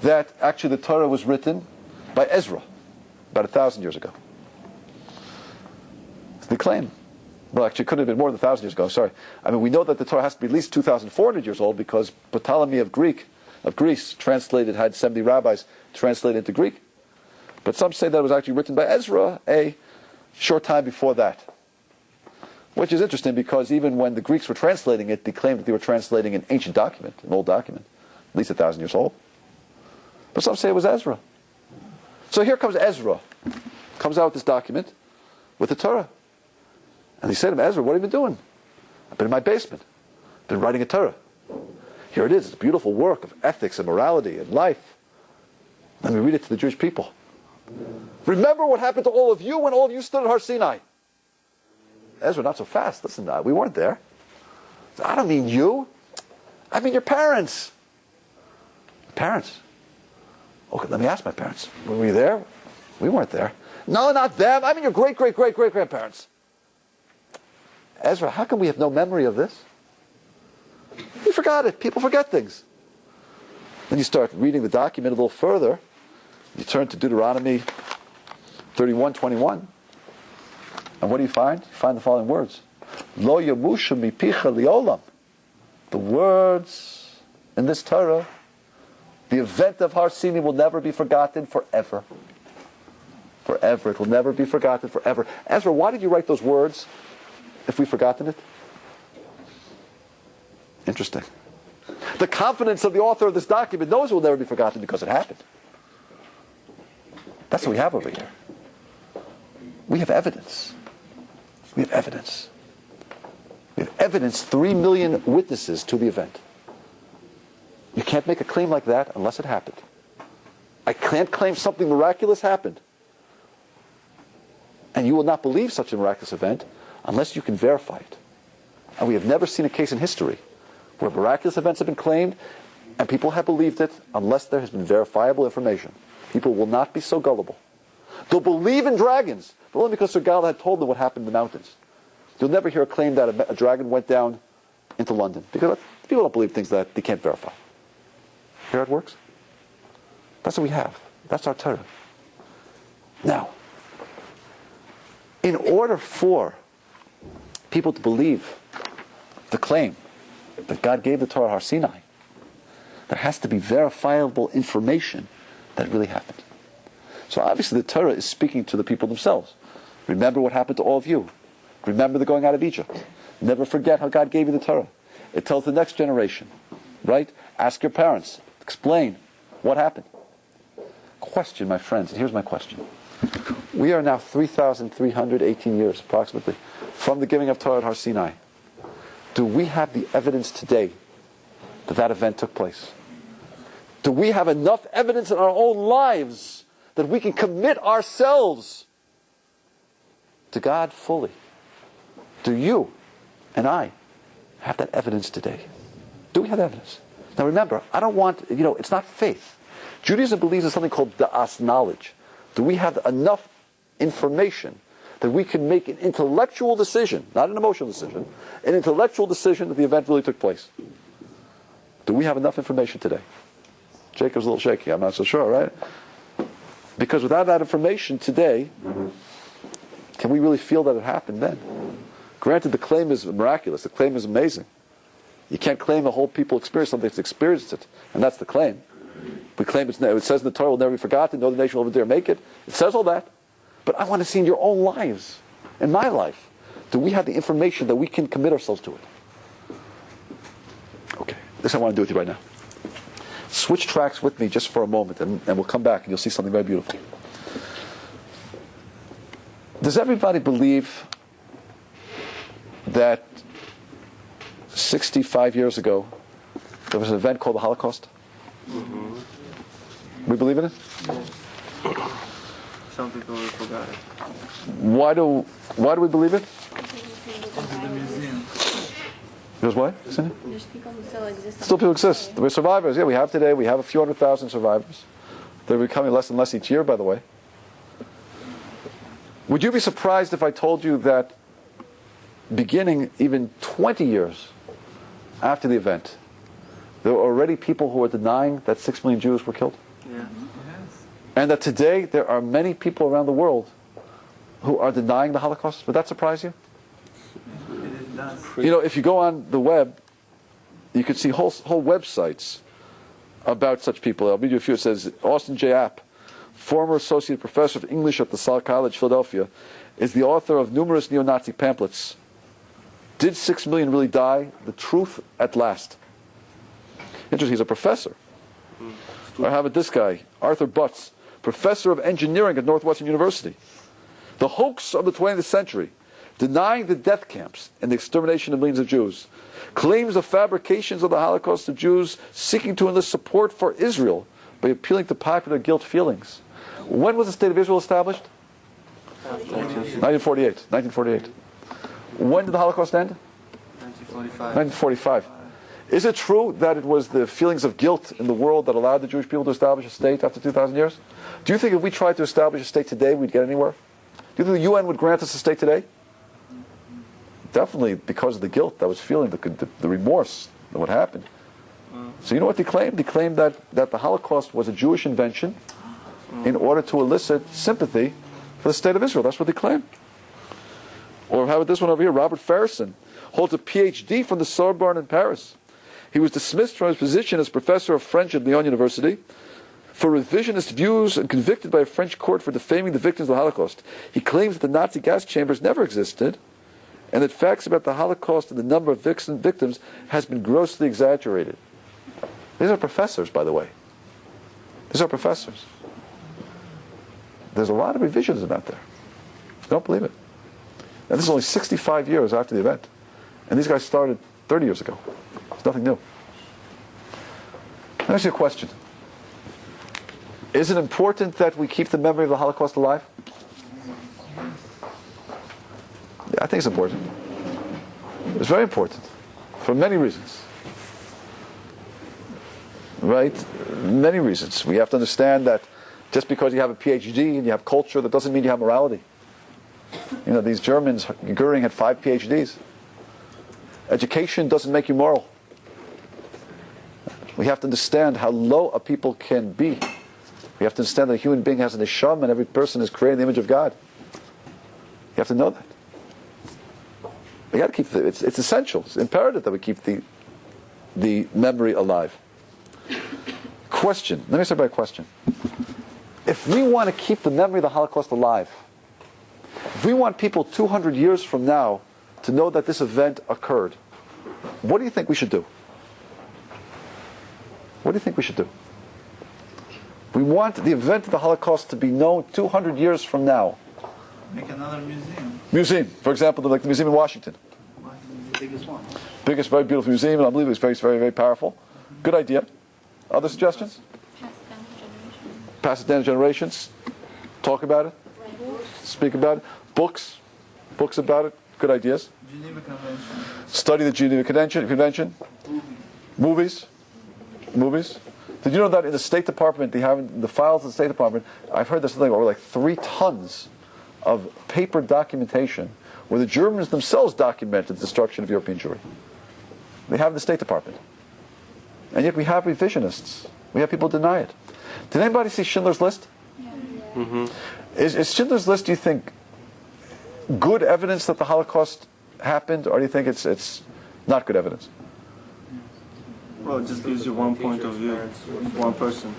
that actually the Torah was written by Ezra about 1,000 years ago. They claim. Well, actually, it couldn't have been more than 1,000 years ago. Sorry. I mean, we know that the Torah has to be at least 2,400 years old because Ptolemy of Greece, had 70 rabbis translated into Greek. But some say that it was actually written by Ezra a short time before that. Which is interesting because even when the Greeks were translating it, they claimed that they were translating an ancient document, an old document, at least 1,000 years old. But some say it was Ezra. So here comes Ezra, comes out with this document with the Torah. And they say to him, Ezra, what have you been doing? I've been in my basement. I've been writing a Torah. Here it is. It's a beautiful work of ethics and morality and life. Let me read it to the Jewish people. Remember what happened to all of you when all of you stood at Har Sinai. Ezra, not so fast. Listen, we weren't there. I don't mean you. I mean your parents. Parents? Okay, let me ask my parents. Were we there? We weren't there. No, not them. I mean your great-great-great-great-grandparents. Ezra, how come we have no memory of this? We forgot it. People forget things. Then you start reading the document a little further. You turn to Deuteronomy 31:21. And what do you find? You find the following words. Lo yamusha mipicha liolam. The words in this Torah, the event of Har Sinai will never be forgotten forever. Forever. It will never be forgotten forever. Ezra, why did you write those words if we've forgotten it? Interesting. The confidence of the author of this document knows it will never be forgotten because it happened. That's what we have over here. We have evidence. We have evidence. We have evidence, 3 million witnesses to the event. You can't make a claim like that unless it happened. I can't claim something miraculous happened. And you will not believe such a miraculous event unless you can verify it. And we have never seen a case in history where miraculous events have been claimed and people have believed it unless there has been verifiable information. People will not be so gullible. They'll believe in dragons, but only because Sir Galahad had told them what happened in the mountains. You'll never hear a claim that a dragon went down into London, because people don't believe things that they can't verify. Hear how it works? That's what we have. That's our Torah. Now, in order for people to believe the claim that God gave the Torah Har Sinai, there has to be verifiable information that really happened. So obviously the Torah is speaking to the people themselves. Remember what happened to all of you. Remember the going out of Egypt. Never forget how God gave you the Torah. It tells the next generation, right? Ask your parents. Explain what happened. Question, my friends, and here's my question. We are now 3,318 years, approximately, from the giving of Torah at Har Sinai. Do we have the evidence today that that event took place? Do we have enough evidence in our own lives that we can commit ourselves to God fully? Do you and I have that evidence today? Do we have evidence? Now remember, I don't want, it's not faith. Judaism believes in something called da'as, knowledge. Do we have enough information that we can make an intellectual decision, not an emotional decision, an intellectual decision that the event really took place? Do we have enough information today? Jacob's a little shaky, I'm not so sure, right? Because without that information today, can we really feel that it happened then? Granted, the claim is miraculous, the claim is amazing. You can't claim the whole people experience something that's experienced it, and that's the claim. We claim it says in the Torah will never be forgotten, no other nation will ever dare make it. It says all that. But I want to see in your own lives, in my life, do we have the information that we can commit ourselves to it? Okay, this I want to do with you right now. Switch tracks with me just for a moment, and we'll come back and you'll see something very beautiful. Does everybody believe that 65 years ago there was an event called the Holocaust? We believe in it?
Some people will forgot it.
Why do we believe it?
Into the museum.
Because why? Isn't it?
There's people who still exist.
Still people exist. We're survivors. Yeah, we have today. We have a few 100,000 survivors. They're becoming less and less each year, by the way. Would you be surprised if I told you that beginning even 20 years after the event, there were already people who were denying that 6 million Jews were killed?
Yeah.
Yes.
And that today there are many people around the world who are denying the Holocaust? Would that surprise you?
It does.
You know, if you go on the web, you could see whole websites about such people. I'll read you a few. It says, Austin J. App, former associate professor of English at the Salle College, Philadelphia, is the author of numerous neo-Nazi pamphlets. Did 6 million really die? The truth at last. Interesting, he's a professor. Or how about this guy, Arthur Butts, professor of engineering at Northwestern University. The hoax of the 20th century, denying the death camps and the extermination of millions of Jews, claims the fabrications of the Holocaust of Jews seeking to enlist support for Israel by appealing to popular guilt feelings. When was the State of Israel established? 1948. When did the Holocaust end? 1945. Is it true that it was the feelings of guilt in the world that allowed the Jewish people to establish a state after 2,000 years? Do you think if we tried to establish a state today, we'd get anywhere? Do you think the UN would grant us a state today? Definitely because of the guilt that was feeling, the remorse of what happened. So you know what they claimed? They claimed that the Holocaust was a Jewish invention in order to elicit sympathy for the state of Israel. That's what they claim. Or how about this one over here? Robert Farrison holds a PhD from the Sorbonne in Paris. He was dismissed from his position as professor of French at Lyon University for revisionist views and convicted by a French court for defaming the victims of the Holocaust. He claims that the Nazi gas chambers never existed and that facts about the Holocaust and the number of victims has been grossly exaggerated. These are professors, by the way. These are professors. There's a lot of revisionism out there. Don't believe it. And this is only 65 years after the event. And these guys started 30 years ago. It's nothing new. Let me ask you a question. Is it important that we keep the memory of the Holocaust alive? Yeah, I think it's important. It's very important. For many reasons. Right? Many reasons. We have to understand that just because you have a PhD and you have culture, that doesn't mean you have morality. You know, these Germans, Goering had 5 PhDs. Education doesn't make you moral. We have to understand how low a people can be. We have to understand that a human being has an neshama and every person is created in the image of God. You have to know that. We got to keep it's essential. It's imperative that we keep the memory alive. Question. Let me start by a question. If we want to keep the memory of the Holocaust alive, if we want people 200 years from now to know that this event occurred, what do you think we should do? What do you think we should do? We want the event of the Holocaust to be known 200 years from now.
Make another museum.
Museum, for example, like the museum in Washington.
The biggest one.
Biggest, very beautiful museum, and I believe it's very, very, very powerful. Good idea. Other suggestions?
Pass it down to generations.
Pass it down to generations. Talk about it. Speak about it. Books about it. Good ideas.
Geneva Convention.
Study the Geneva Convention. Movies. Did you know that in the State Department, they have in the files of the State Department, I've heard there's something over like 3 tons of paper documentation where the Germans themselves documented the destruction of European Jewry. They have in the State Department. And yet we have revisionists. We have people deny it. Did anybody see Schindler's List?
Yeah.
Mm-hmm.
Is Schindler's List, do you think, good evidence that the Holocaust happened, or do you think it's not good evidence?
Well, it just gives you one point of view, one person.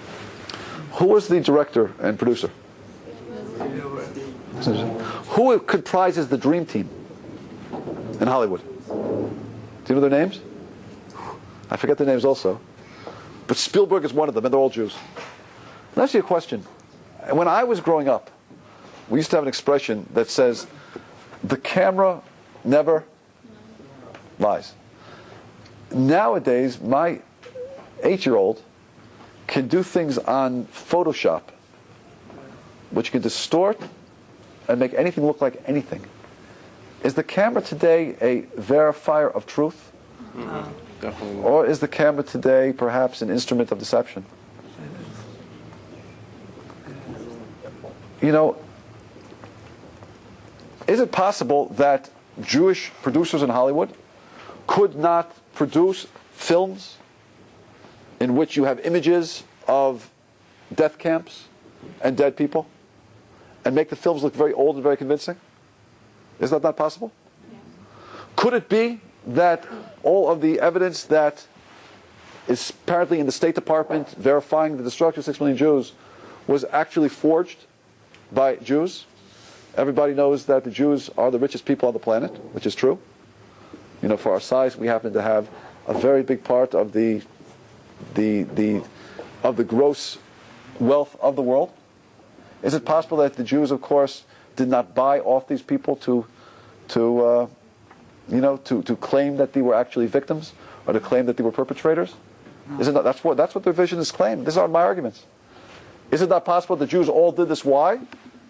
Who was the director and producer? Who comprises the dream team in Hollywood? Do you know their names? I forget their names also. But Spielberg is one of them, and they're all Jews. Let me ask you a question. When I was growing up, we used to have an expression that says, the camera never lies. Nowadays, my 8-year-old can do things on Photoshop, which can distort and make anything look like anything. Is the camera today a verifier of truth?
Definitely.
Or is the camera today perhaps an instrument of deception? You know, is it possible that Jewish producers in Hollywood could not produce films in which you have images of death camps and dead people and make the films look very old and very convincing? Is that not possible? Yes. Could it be that all of the evidence that is apparently in the State Department verifying the destruction of 6 million Jews was actually forged by Jews? Everybody knows that the Jews are the richest people on the planet, which is true. You know, for our size, we happen to have a very big part of the gross wealth of the world. Is it possible that the Jews, of course, did not buy off these people to claim that they were actually victims or to claim that they were perpetrators? No. Is it not, that's what their vision is claimed. These are my arguments. Is it not possible the Jews all did this? Why?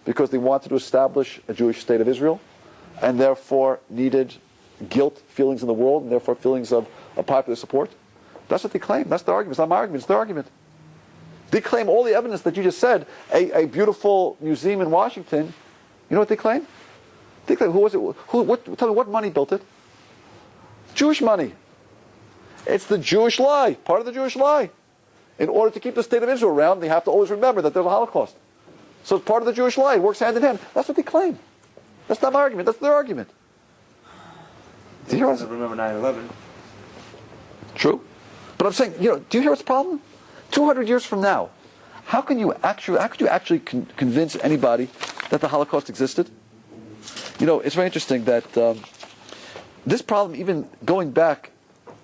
Because they wanted to establish a Jewish state of Israel and therefore needed guilt feelings in the world and therefore feelings of popular support? That's what they claim. That's their argument. It's not my argument. It's their argument. They claim all the evidence that you just said. A beautiful museum in Washington. You know what they claim? They claim, who was it? Tell me what money built it? Jewish money. It's the Jewish lie. Part of the Jewish lie. In order to keep the state of Israel around, they have to always remember that there's a Holocaust. So it's part of the Jewish lie. It works hand in hand. That's what they claim. That's not my argument. That's their argument. Do you hear what?
Remember 9/11.
True. But I'm saying, do you hear what's the problem? 200 years from now, how could you actually convince anybody that the Holocaust existed? It's very interesting that this problem, even going back,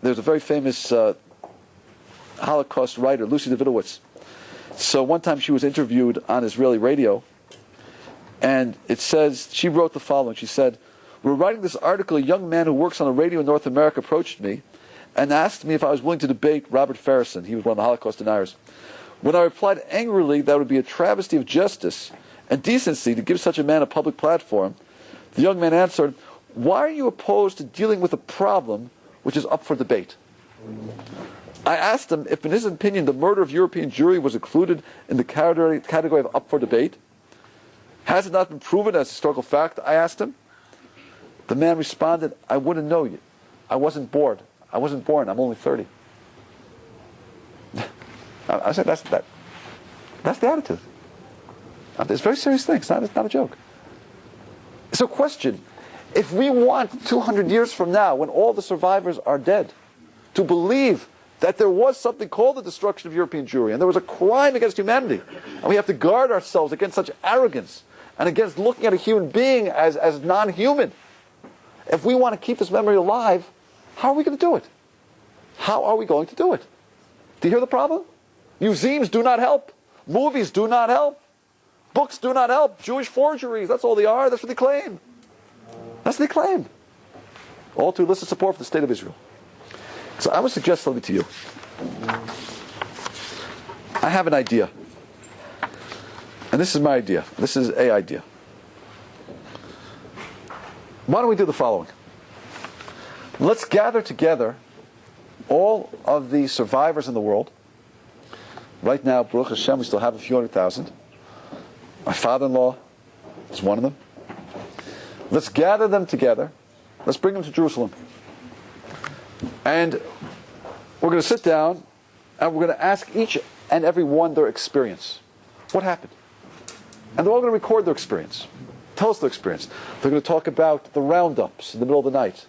there's a very famous Holocaust writer, Lucy Davidowitz. So one time she was interviewed on Israeli radio, and it says, she wrote the following. She said, "We're writing this article, a young man who works on a radio in North America approached me and asked me if I was willing to debate Robert Farrison." He was one of the Holocaust deniers. "When I replied angrily that it would be a travesty of justice and decency to give such a man a public platform, the young man answered, 'Why are you opposed to dealing with a problem which is up for debate?' I asked him if in his opinion the murder of European Jewry was included in the category of up for debate. 'Has it not been proven as historical fact?' I asked him. The man responded, 'I wouldn't know you. I wasn't born. I'm only 30. I said, that's the attitude. It's a very serious thing. It's not a joke. So question, if we want 200 years from now, when all the survivors are dead, to believe that there was something called the destruction of European Jewry, and there was a crime against humanity, and we have to guard ourselves against such arrogance, and against looking at a human being as non-human, if we want to keep this memory alive, how are we going to do it? How are we going to do it? Do you hear the problem? Museums do not help. Movies do not help. Books do not help. Jewish forgeries, that's all they are. That's what they claim. That's what they claim. All to elicit support for the state of Israel. So I would suggest something to you. I have an idea. And this is my idea. This is a idea. Why don't we do the following? Let's gather together all of the survivors in the world. Right now, Baruch Hashem, we still have a few 100,000. My father-in-law is one of them. Let's gather them together. Let's bring them to Jerusalem. And we're going to sit down and we're going to ask each and every one their experience. What happened? And they're all going to record their experience. Tell us their experience. They're going to talk about the roundups in the middle of the night.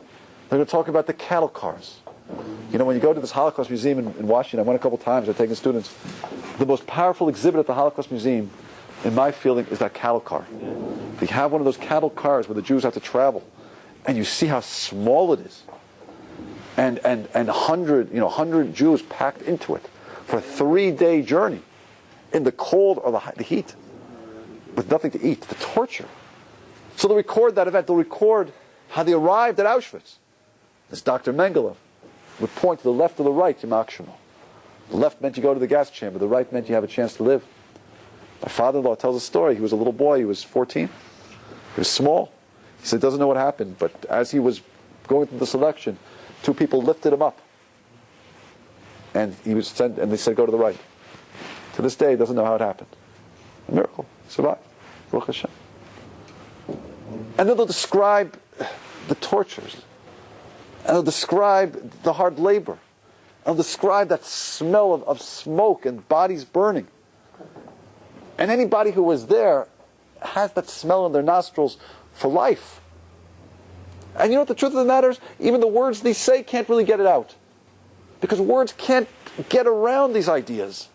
They're going to talk about the cattle cars. When you go to this Holocaust museum in Washington, I went a couple times, I've taken students. The most powerful exhibit at the Holocaust Museum, in my feeling, is that cattle car. They have one of those cattle cars where the Jews have to travel, and you see how small it is, and 100 Jews packed into it for a 3-day journey in the cold or the heat, with nothing to eat, the torture. So they'll record that event. They'll record how they arrived at Auschwitz. This Dr. Mengele would point to the left or the right, Yimach Shemo. The left meant you go to the gas chamber. The right meant you have a chance to live. My father-in-law tells a story. He was a little boy. He was 14. He was small. He said he doesn't know what happened, but as he was going through the selection, 2 people lifted him up. And he was sent, and they said, go to the right. To this day, he doesn't know how it happened. A miracle. He survived. Baruch Hashem. And then they'll describe the tortures. And they'll describe the hard labor. And they'll describe that smell of smoke and bodies burning. And anybody who was there has that smell in their nostrils for life. And you know what the truth of the matter is? Even the words they say can't really get it out. Because words can't get around these ideas.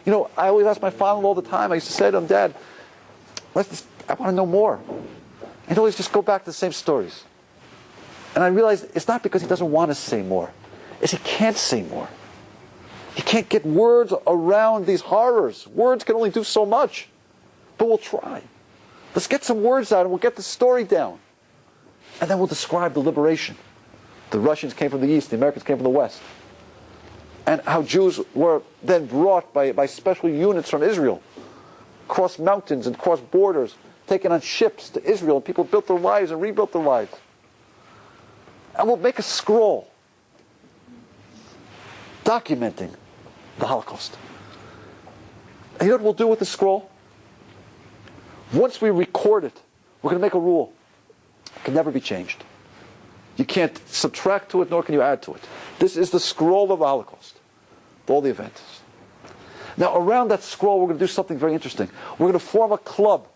You know, I always ask my father all the time, I used to say to him, Dad, I want to know more. And he'd always just go back to the same stories. And I realized it's not because he doesn't want to say more. It's he can't say more. He can't get words around these horrors. Words can only do so much. But we'll try. Let's get some words out and we'll get the story down. And then we'll describe the liberation. The Russians came from the east, the Americans came from the west. And how Jews were then brought by special units from Israel, across mountains and across borders, taken on ships to Israel, and people built their lives and rebuilt their lives. And we'll make a scroll documenting the Holocaust. And you know what we'll do with the scroll? Once we record it, we're going to make a rule. It can never be changed. You can't subtract to it, nor can you add to it. This is the scroll of the Holocaust, all the events. Now, around that scroll, we're going to do something very interesting. We're going to form a club.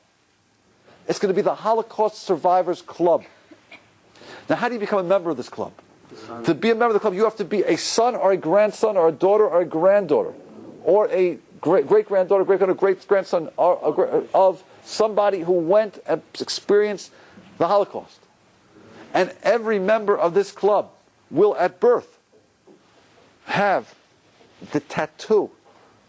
It's going to be the Holocaust Survivors Club. Now, how do you become a member of this club? To be a member of the club, you have to be a son or a grandson or a daughter or a granddaughter or a great-granddaughter, great-grandson of somebody who went and experienced the Holocaust. And every member of this club will, at birth, have the tattoo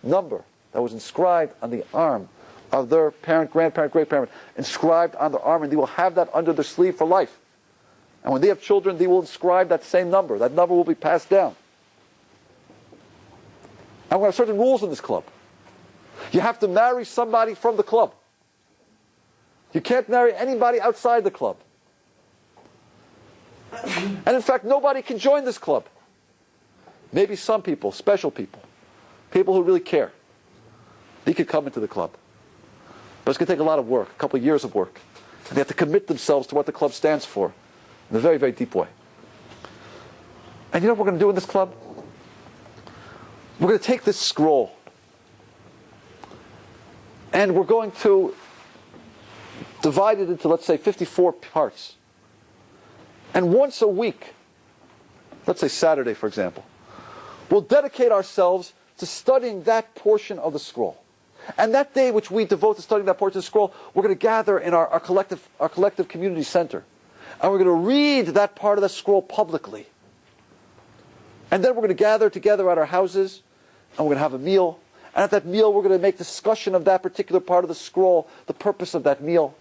number that was inscribed on the arm of their parent, grandparent, great-parent, inscribed on their arm, and they will have that under their sleeve for life. And when they have children, they will inscribe that same number. That number will be passed down. And we have certain rules in this club. You have to marry somebody from the club. You can't marry anybody outside the club. And in fact, nobody can join this club. Maybe some people, special people, people who really care. They could come into the club. But it's going to take a lot of work, a couple of years of work. And they have to commit themselves to what the club stands for in a very, very deep way. And you know what we're going to do in this club? We're going to take this scroll and we're going to divide it into, let's say, 54 parts. And once a week, let's say Saturday, for example, we'll dedicate ourselves to studying that portion of the scroll. And that day which we devote to studying that portion of the scroll, we're going to gather in our collective community center. And we're going to read that part of the scroll publicly. And then we're going to gather together at our houses, and we're going to have a meal. And at that meal, we're going to make discussion of that particular part of the scroll, the purpose of that meal.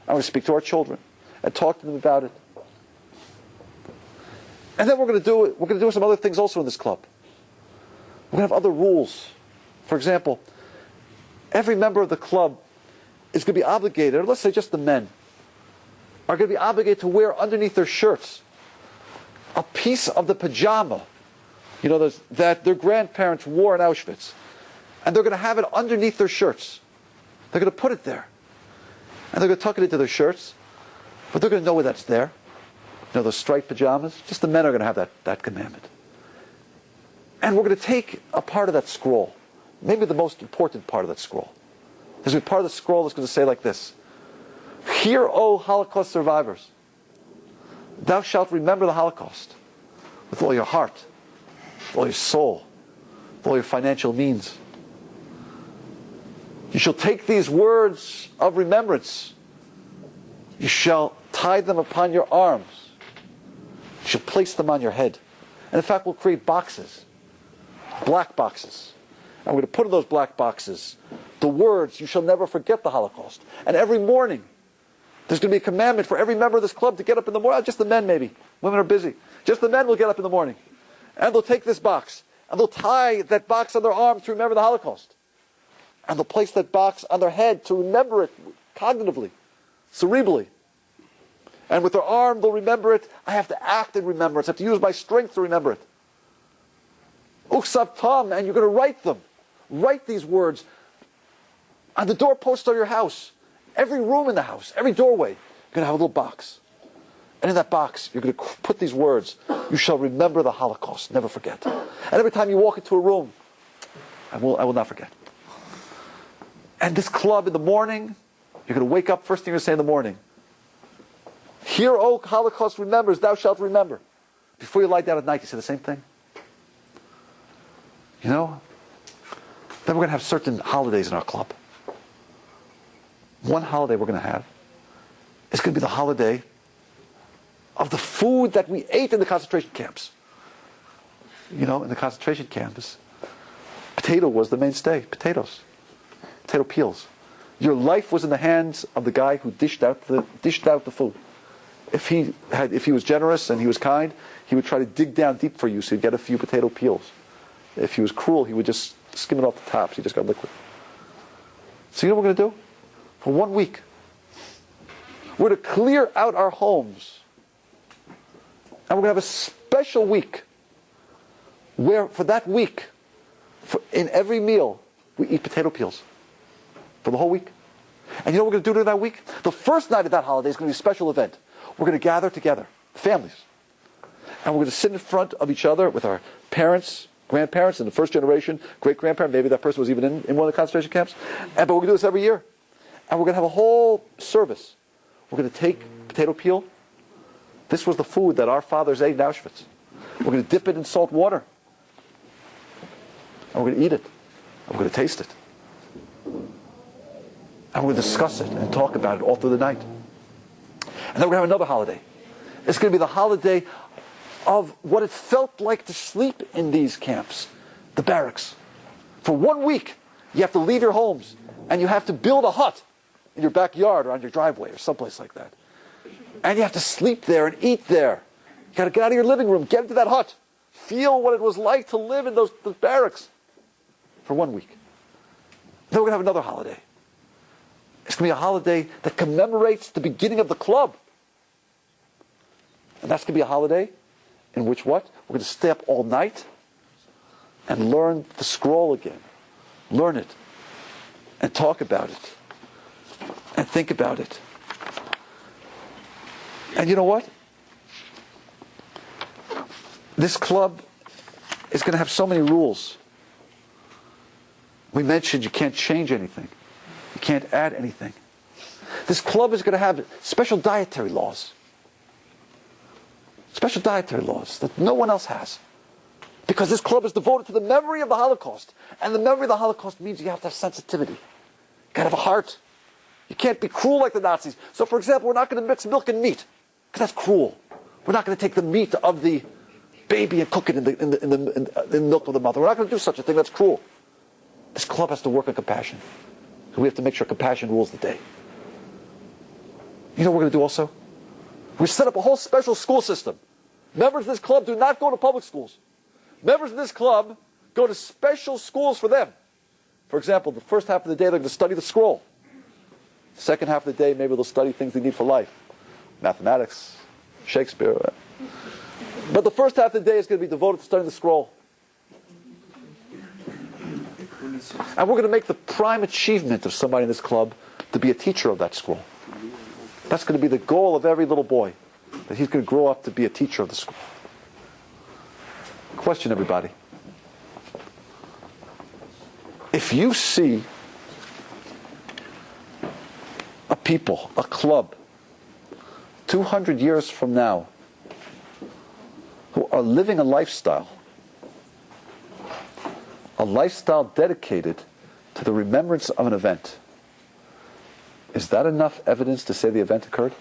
And we're going to speak to our children and talk to them about it. And then we're going to do some other things also in this club. We're going to have other rules. For example, every member of the club is going to be obligated, or let's say just the men, are going to be obligated to wear underneath their shirts a piece of the pajama, that their grandparents wore in Auschwitz. And they're going to have it underneath their shirts. They're going to put it there. And they're going to tuck it into their shirts. But they're going to know where that's there. Those striped pajamas. Just the men are going to have that commandment. And we're going to take a part of that scroll, maybe the most important part of that scroll. There's a part of the scroll that's going to say like this: Hear, O Holocaust survivors, thou shalt remember the Holocaust with all your heart, with all your soul, with all your financial means. You shall take these words of remembrance. You shall tie them upon your arms. You shall place them on your head. And in fact, we'll create boxes, black boxes. And we're going to put in those black boxes the words, you shall never forget the Holocaust. And every morning, there's going to be a commandment for every member of this club to get up in the morning. Just the men, maybe. Women are busy. Just the men will get up in the morning. And they'll take this box. And they'll tie that box on their arm to remember the Holocaust. And they'll place that box on their head to remember it cognitively, cerebrally. And with their arm, they'll remember it. I have to act in remembrance. I have to use my strength to remember it. Uksav tam, and you're going to write them. Write these words on the doorpost of your house. Every room in the house, every doorway, you're going to have a little box. And in that box, you're going to put these words. You shall remember the Holocaust, never forget. And every time you walk into a room, I will not forget. And this club in the morning, you're going to wake up, first thing you're going to say in the morning, Hear, O Holocaust remembers, thou shalt remember. Before you lie down at night, you say the same thing. You know? Then we're going to have certain holidays in our club. One holiday we're going to have is going to be the holiday of the food that we ate in the concentration camps. You know, in the concentration camps, potato was the mainstay. Potatoes. Potato peels. Your life was in the hands of the guy who dished out the food. If he was generous and he was kind, he would try to dig down deep for you so you'd get a few potato peels. If he was cruel, he would just skim it off the top so you just got liquid. So you know what we're going to do? For 1 week, we're going to clear out our homes. And we're going to have a special week where for that week, in every meal, we eat potato peels. For the whole week. And you know what we're going to do during that week? The first night of that holiday is going to be a special event. We're going to gather together, families. And we're going to sit in front of each other with our parents, grandparents in the first generation, great-grandparent, maybe that person was even in one of the concentration camps. But we're going to do this every year. And we're going to have a whole service. We're going to take potato peel. This was the food that our fathers ate in Auschwitz. We're going to dip it in salt water. And we're going to eat it. And we're going to taste it. And we're going to discuss it and talk about it all through the night. And then we're going to have another holiday. It's going to be the holiday of what it felt like to sleep in these camps, the barracks. For 1 week, you have to leave your homes and you have to build a hut in your backyard or on your driveway or someplace like that. And you have to sleep there and eat there. You got to get out of your living room, get into that hut, feel what it was like to live in those barracks for 1 week. Then we're going to have another holiday. It's going to be a holiday that commemorates the beginning of the club. And that's going to be a holiday in which what? We're going to stay up all night and learn the scroll again. Learn it. And talk about it. And think about it. And you know what? This club is going to have so many rules. We mentioned you can't change anything. You can't add anything. This club is going to have special dietary laws. Special dietary laws that no one else has. Because this club is devoted to the memory of the Holocaust. And the memory of the Holocaust means you have to have sensitivity. You got to have a heart. You can't be cruel like the Nazis. So for example, we're not going to mix milk and meat. Because that's cruel. We're not going to take the meat of the baby and cook it in the milk of the mother. We're not going to do such a thing. That's cruel. This club has to work on compassion. So we have to make sure compassion rules the day. You know what we're going to do also? We set up a whole special school system. Members of this club do not go to public schools. Members of this club go to special schools for them. For example, the first half of the day they're going to study the scroll. The second half of the day maybe they'll study things they need for life. Mathematics, Shakespeare. But the first half of the day is going to be devoted to studying the scroll. And we're going to make the prime achievement of somebody in this club to be a teacher of that scroll. That's going to be the goal of every little boy, that he's going to grow up to be a teacher of the scroll. Question, everybody. If you see a people, a club, 200 years from now, who are living a lifestyle dedicated to to the remembrance of an event, is that enough evidence to say the event occurred?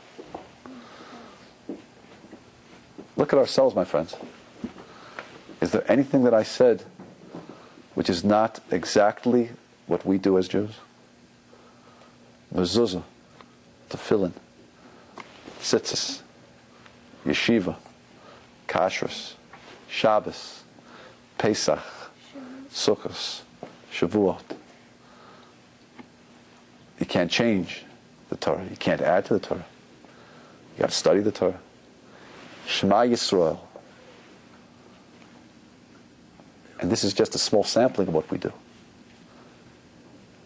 Look at ourselves, my friends. Is there anything that I said which is not exactly what we do as Jews? Mezuzah, tefillin, tzitzis, yeshiva, kashrus, Shabbos, Pesach, Sukkos, Shavuot. You can't change the Torah. You can't add to the Torah. You got to study the Torah. Shema Yisrael. And this is just a small sampling of what we do.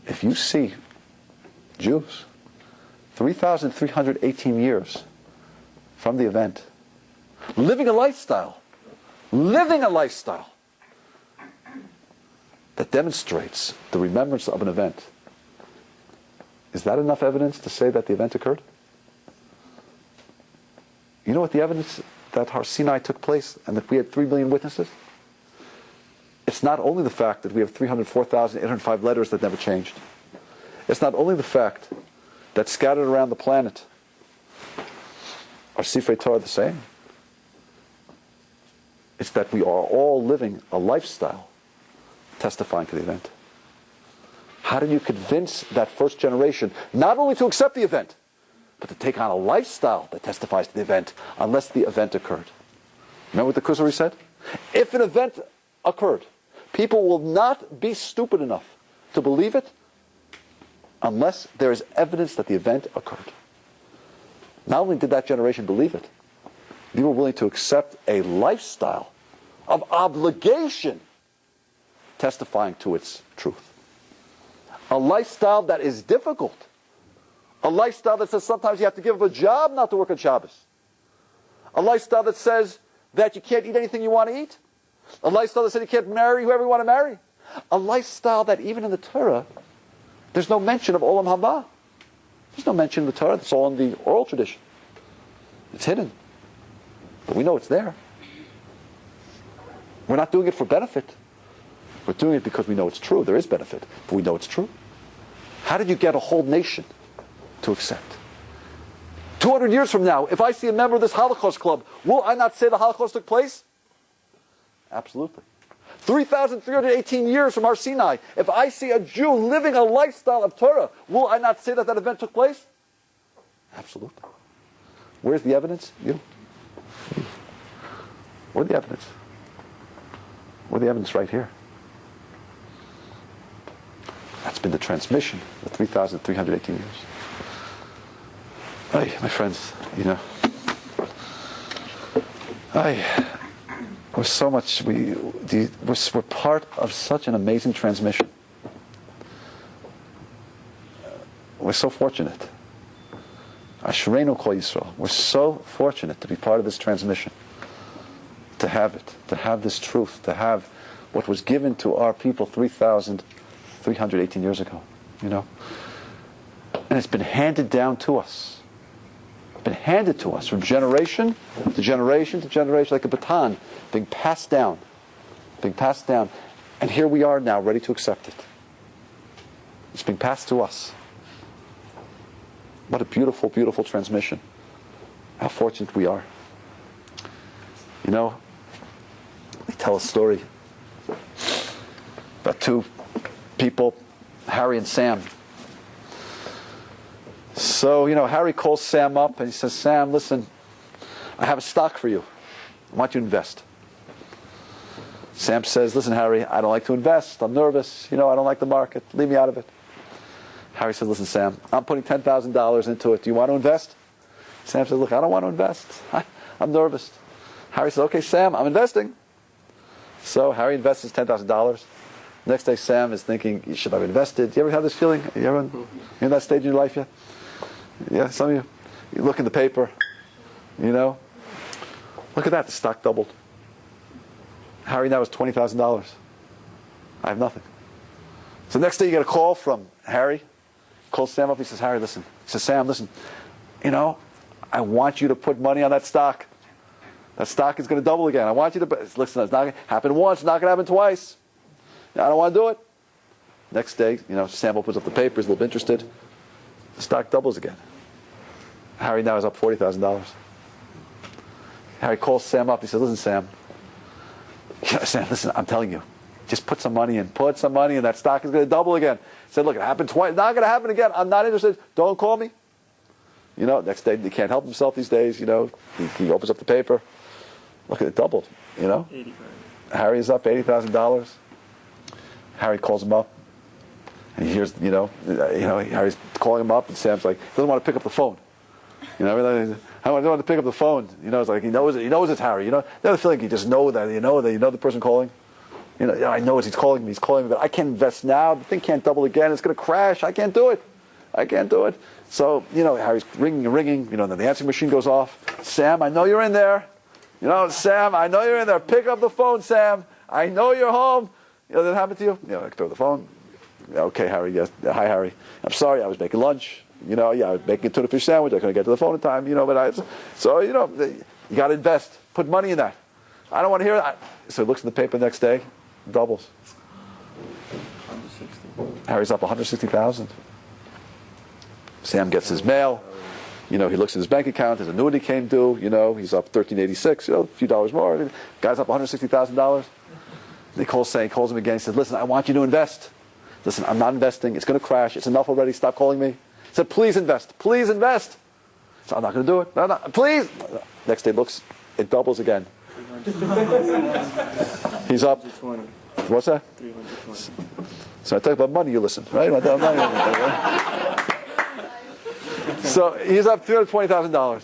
If you see Jews, 3,318 years from the event, living a lifestyle that demonstrates the remembrance of an event, is that enough evidence to say that the event occurred? You know what the evidence that Sinai took place and that we had 3 million witnesses? It's not only the fact that we have 304,805 letters that never changed. It's not only the fact that scattered around the planet are Sifrei Torah the same. It's that we are all living a lifestyle testifying to the event. How did you convince that first generation not only to accept the event, but to take on a lifestyle that testifies to the event unless the event occurred? Remember what the Kuzari said? If an event occurred, people will not be stupid enough to believe it unless there is evidence that the event occurred. Not only did that generation believe it, they were willing to accept a lifestyle of obligation testifying to its truth. A lifestyle that is difficult. A lifestyle that says sometimes you have to give up a job not to work on Shabbos. A lifestyle that says that you can't eat anything you want to eat. A lifestyle that says you can't marry whoever you want to marry. A lifestyle that even in the Torah, there's no mention of Olam Haba. There's no mention in the Torah. It's all in the oral tradition. It's hidden. But we know it's there. We're not doing it for benefit. We're doing it because we know it's true. There is benefit, but we know it's true. How did you get a whole nation to accept? 200 years from now, if I see a member of this Holocaust club, will I not say the Holocaust took place? Absolutely. 3,318 years from Sinai, if I see a Jew living a lifestyle of Torah, will I not say that that event took place? Absolutely. Where's the evidence? You. Where's the evidence? Where's the evidence? Right here. That's been the transmission for 3,318 years. Hey, my friends, you know, we're so much, we're part of such an amazing transmission. We're so fortunate. Ashereinu Kol Yisrael. We're so fortunate to be part of this transmission, to have it, to have this truth, to have what was given to our people 3,318 years ago, you know. And it's been handed down to us. It's been handed to us from generation to generation to generation, like a baton being passed down. And here we are now, ready to accept it. It's being passed to us. What a beautiful, beautiful transmission. How fortunate we are. You know, they tell a story about two people, Harry and Sam. So, you know, Harry calls Sam up and he says, Sam, listen, I have a stock for you. I want you to invest. Sam says, listen, Harry, I don't like to invest. I'm nervous. You know, I don't like the market. Leave me out of it. Harry says, listen, Sam, I'm putting $10,000 into it. Do you want to invest? Sam says, look, I don't want to invest. I'm nervous. Harry says, okay, Sam, I'm investing. So Harry invests his $10,000. Next day, Sam is thinking, you should have invested. Do you ever have this feeling? You ever in that stage in your life yet? Yeah, some of you look in the paper, you know. Look at that, the stock doubled. Harry now has $20,000. I have nothing. So next day you get a call from Harry. Calls Sam up, he says, Harry, listen. He says, Sam, listen, you know, I want you to put money on that stock. That stock is going to double again. I want you to, listen, it's not going to happen once, it's not going to happen twice. I don't want to do it. Next day, Sam opens up the paper, he's a little bit interested. The stock doubles again. Harry now is up $40,000. Harry calls Sam up. He says, listen, Sam. Sam, listen, I'm telling you. Just put some money in. Put some money in. That stock is going to double again. He said, look, it happened twice. Not going to happen again. I'm not interested. Don't call me. Next day, he can't help himself these days. He opens up the paper. Look, it doubled.
85.
Harry is up $80,000. Harry calls him up. And he hears, Harry's calling him up, and Sam's like, he doesn't want to pick up the phone. I don't want to pick up the phone. It's like he knows it's Harry. The other feeling you just know that the person calling. I know he's calling me, but I can't invest now. The thing can't double again. It's going to crash. I can't do it. So, Harry's ringing and ringing. Then the answering machine goes off. Sam, I know you're in there. Sam, I know you're in there. Pick up the phone, Sam. I know you're home. Did it happen to you? I pick up the phone. Okay, Harry. Yes. Hi, Harry. I'm sorry. I was making lunch. I was making a tuna fish sandwich. I couldn't get to the phone in time. You got to invest. Put money in that. I don't want to hear that. So he looks in the paper the next day. Doubles.
160.
Harry's up 160,000. Sam gets his mail. He looks at his bank account. His annuity came due. He's up 1386. A few dollars more. Guy's up $160,000. He calls him again. He says, "Listen, I want you to invest. Listen, I'm not investing. It's going to crash. It's enough already. Stop calling me." He said, "Please invest. Please invest." So I'm not going to do it. No, please. Next day looks. It doubles again. He's up.
320.
What's that?
320.
So I talk about money, you listen, right? So he's up $320,000.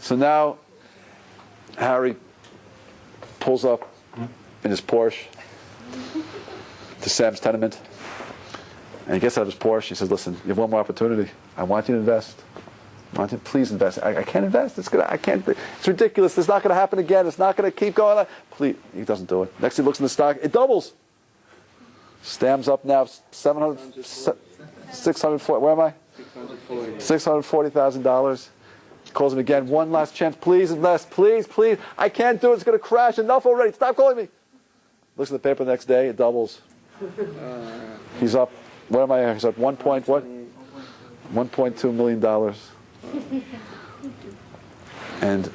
So now Harry pulls up in his Porsche to Sam's tenement, and he gets out of his Porsche. He says, "Listen, you have one more opportunity. I want you to invest. I want you to please invest. I can't invest. I can't. It's ridiculous. It's not going to happen again. It's not going to keep going on. Please." He doesn't do it. Next, he looks in the stock. It doubles. Sam's up now 640. Where am I? $640,000. Calls him again. One last chance. Please invest. Please. I can't do it. It's going to crash. Enough already. Stop calling me. Looks at the paper the next day. It doubles. He's up. Where am I? He's up $1.2 million. And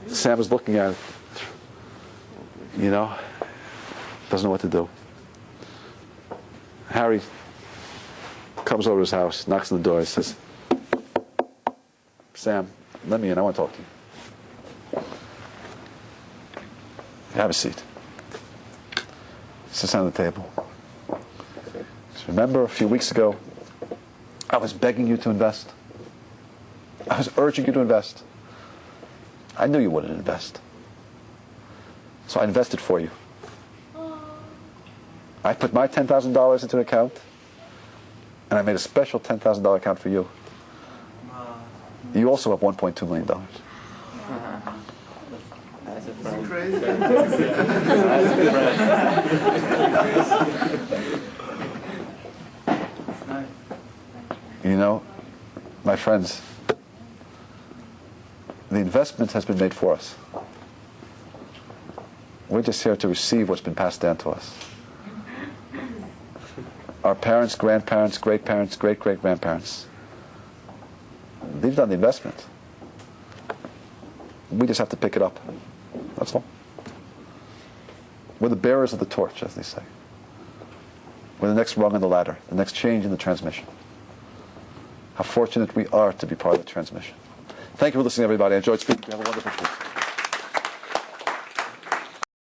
Sam is looking at it. Doesn't know what to do. Harry comes over to his house, knocks on the door, and says, "Sam, let me in. I want to talk to you." Have a seat. He sits down at the table. So remember a few weeks ago, I was begging you to invest. I was urging you to invest. I knew you wouldn't invest. So I invested for you. I put my $10,000 into an account, and I made a special $10,000 account for you. You also have $1.2 million.
That's a
Is it
friend.
crazy?
My friends, the investment has been made for us. We're just here to receive what's been passed down to us. Our parents, grandparents, great-parents, great-great-grandparents, they've done the investment. We just have to pick it up. That's all. We're the bearers of the torch, as they say. We're the next rung on the ladder, the next change in the transmission. How fortunate we are to be part of the transmission. Thank you for listening, everybody. I enjoyed speaking to you. Have a wonderful week.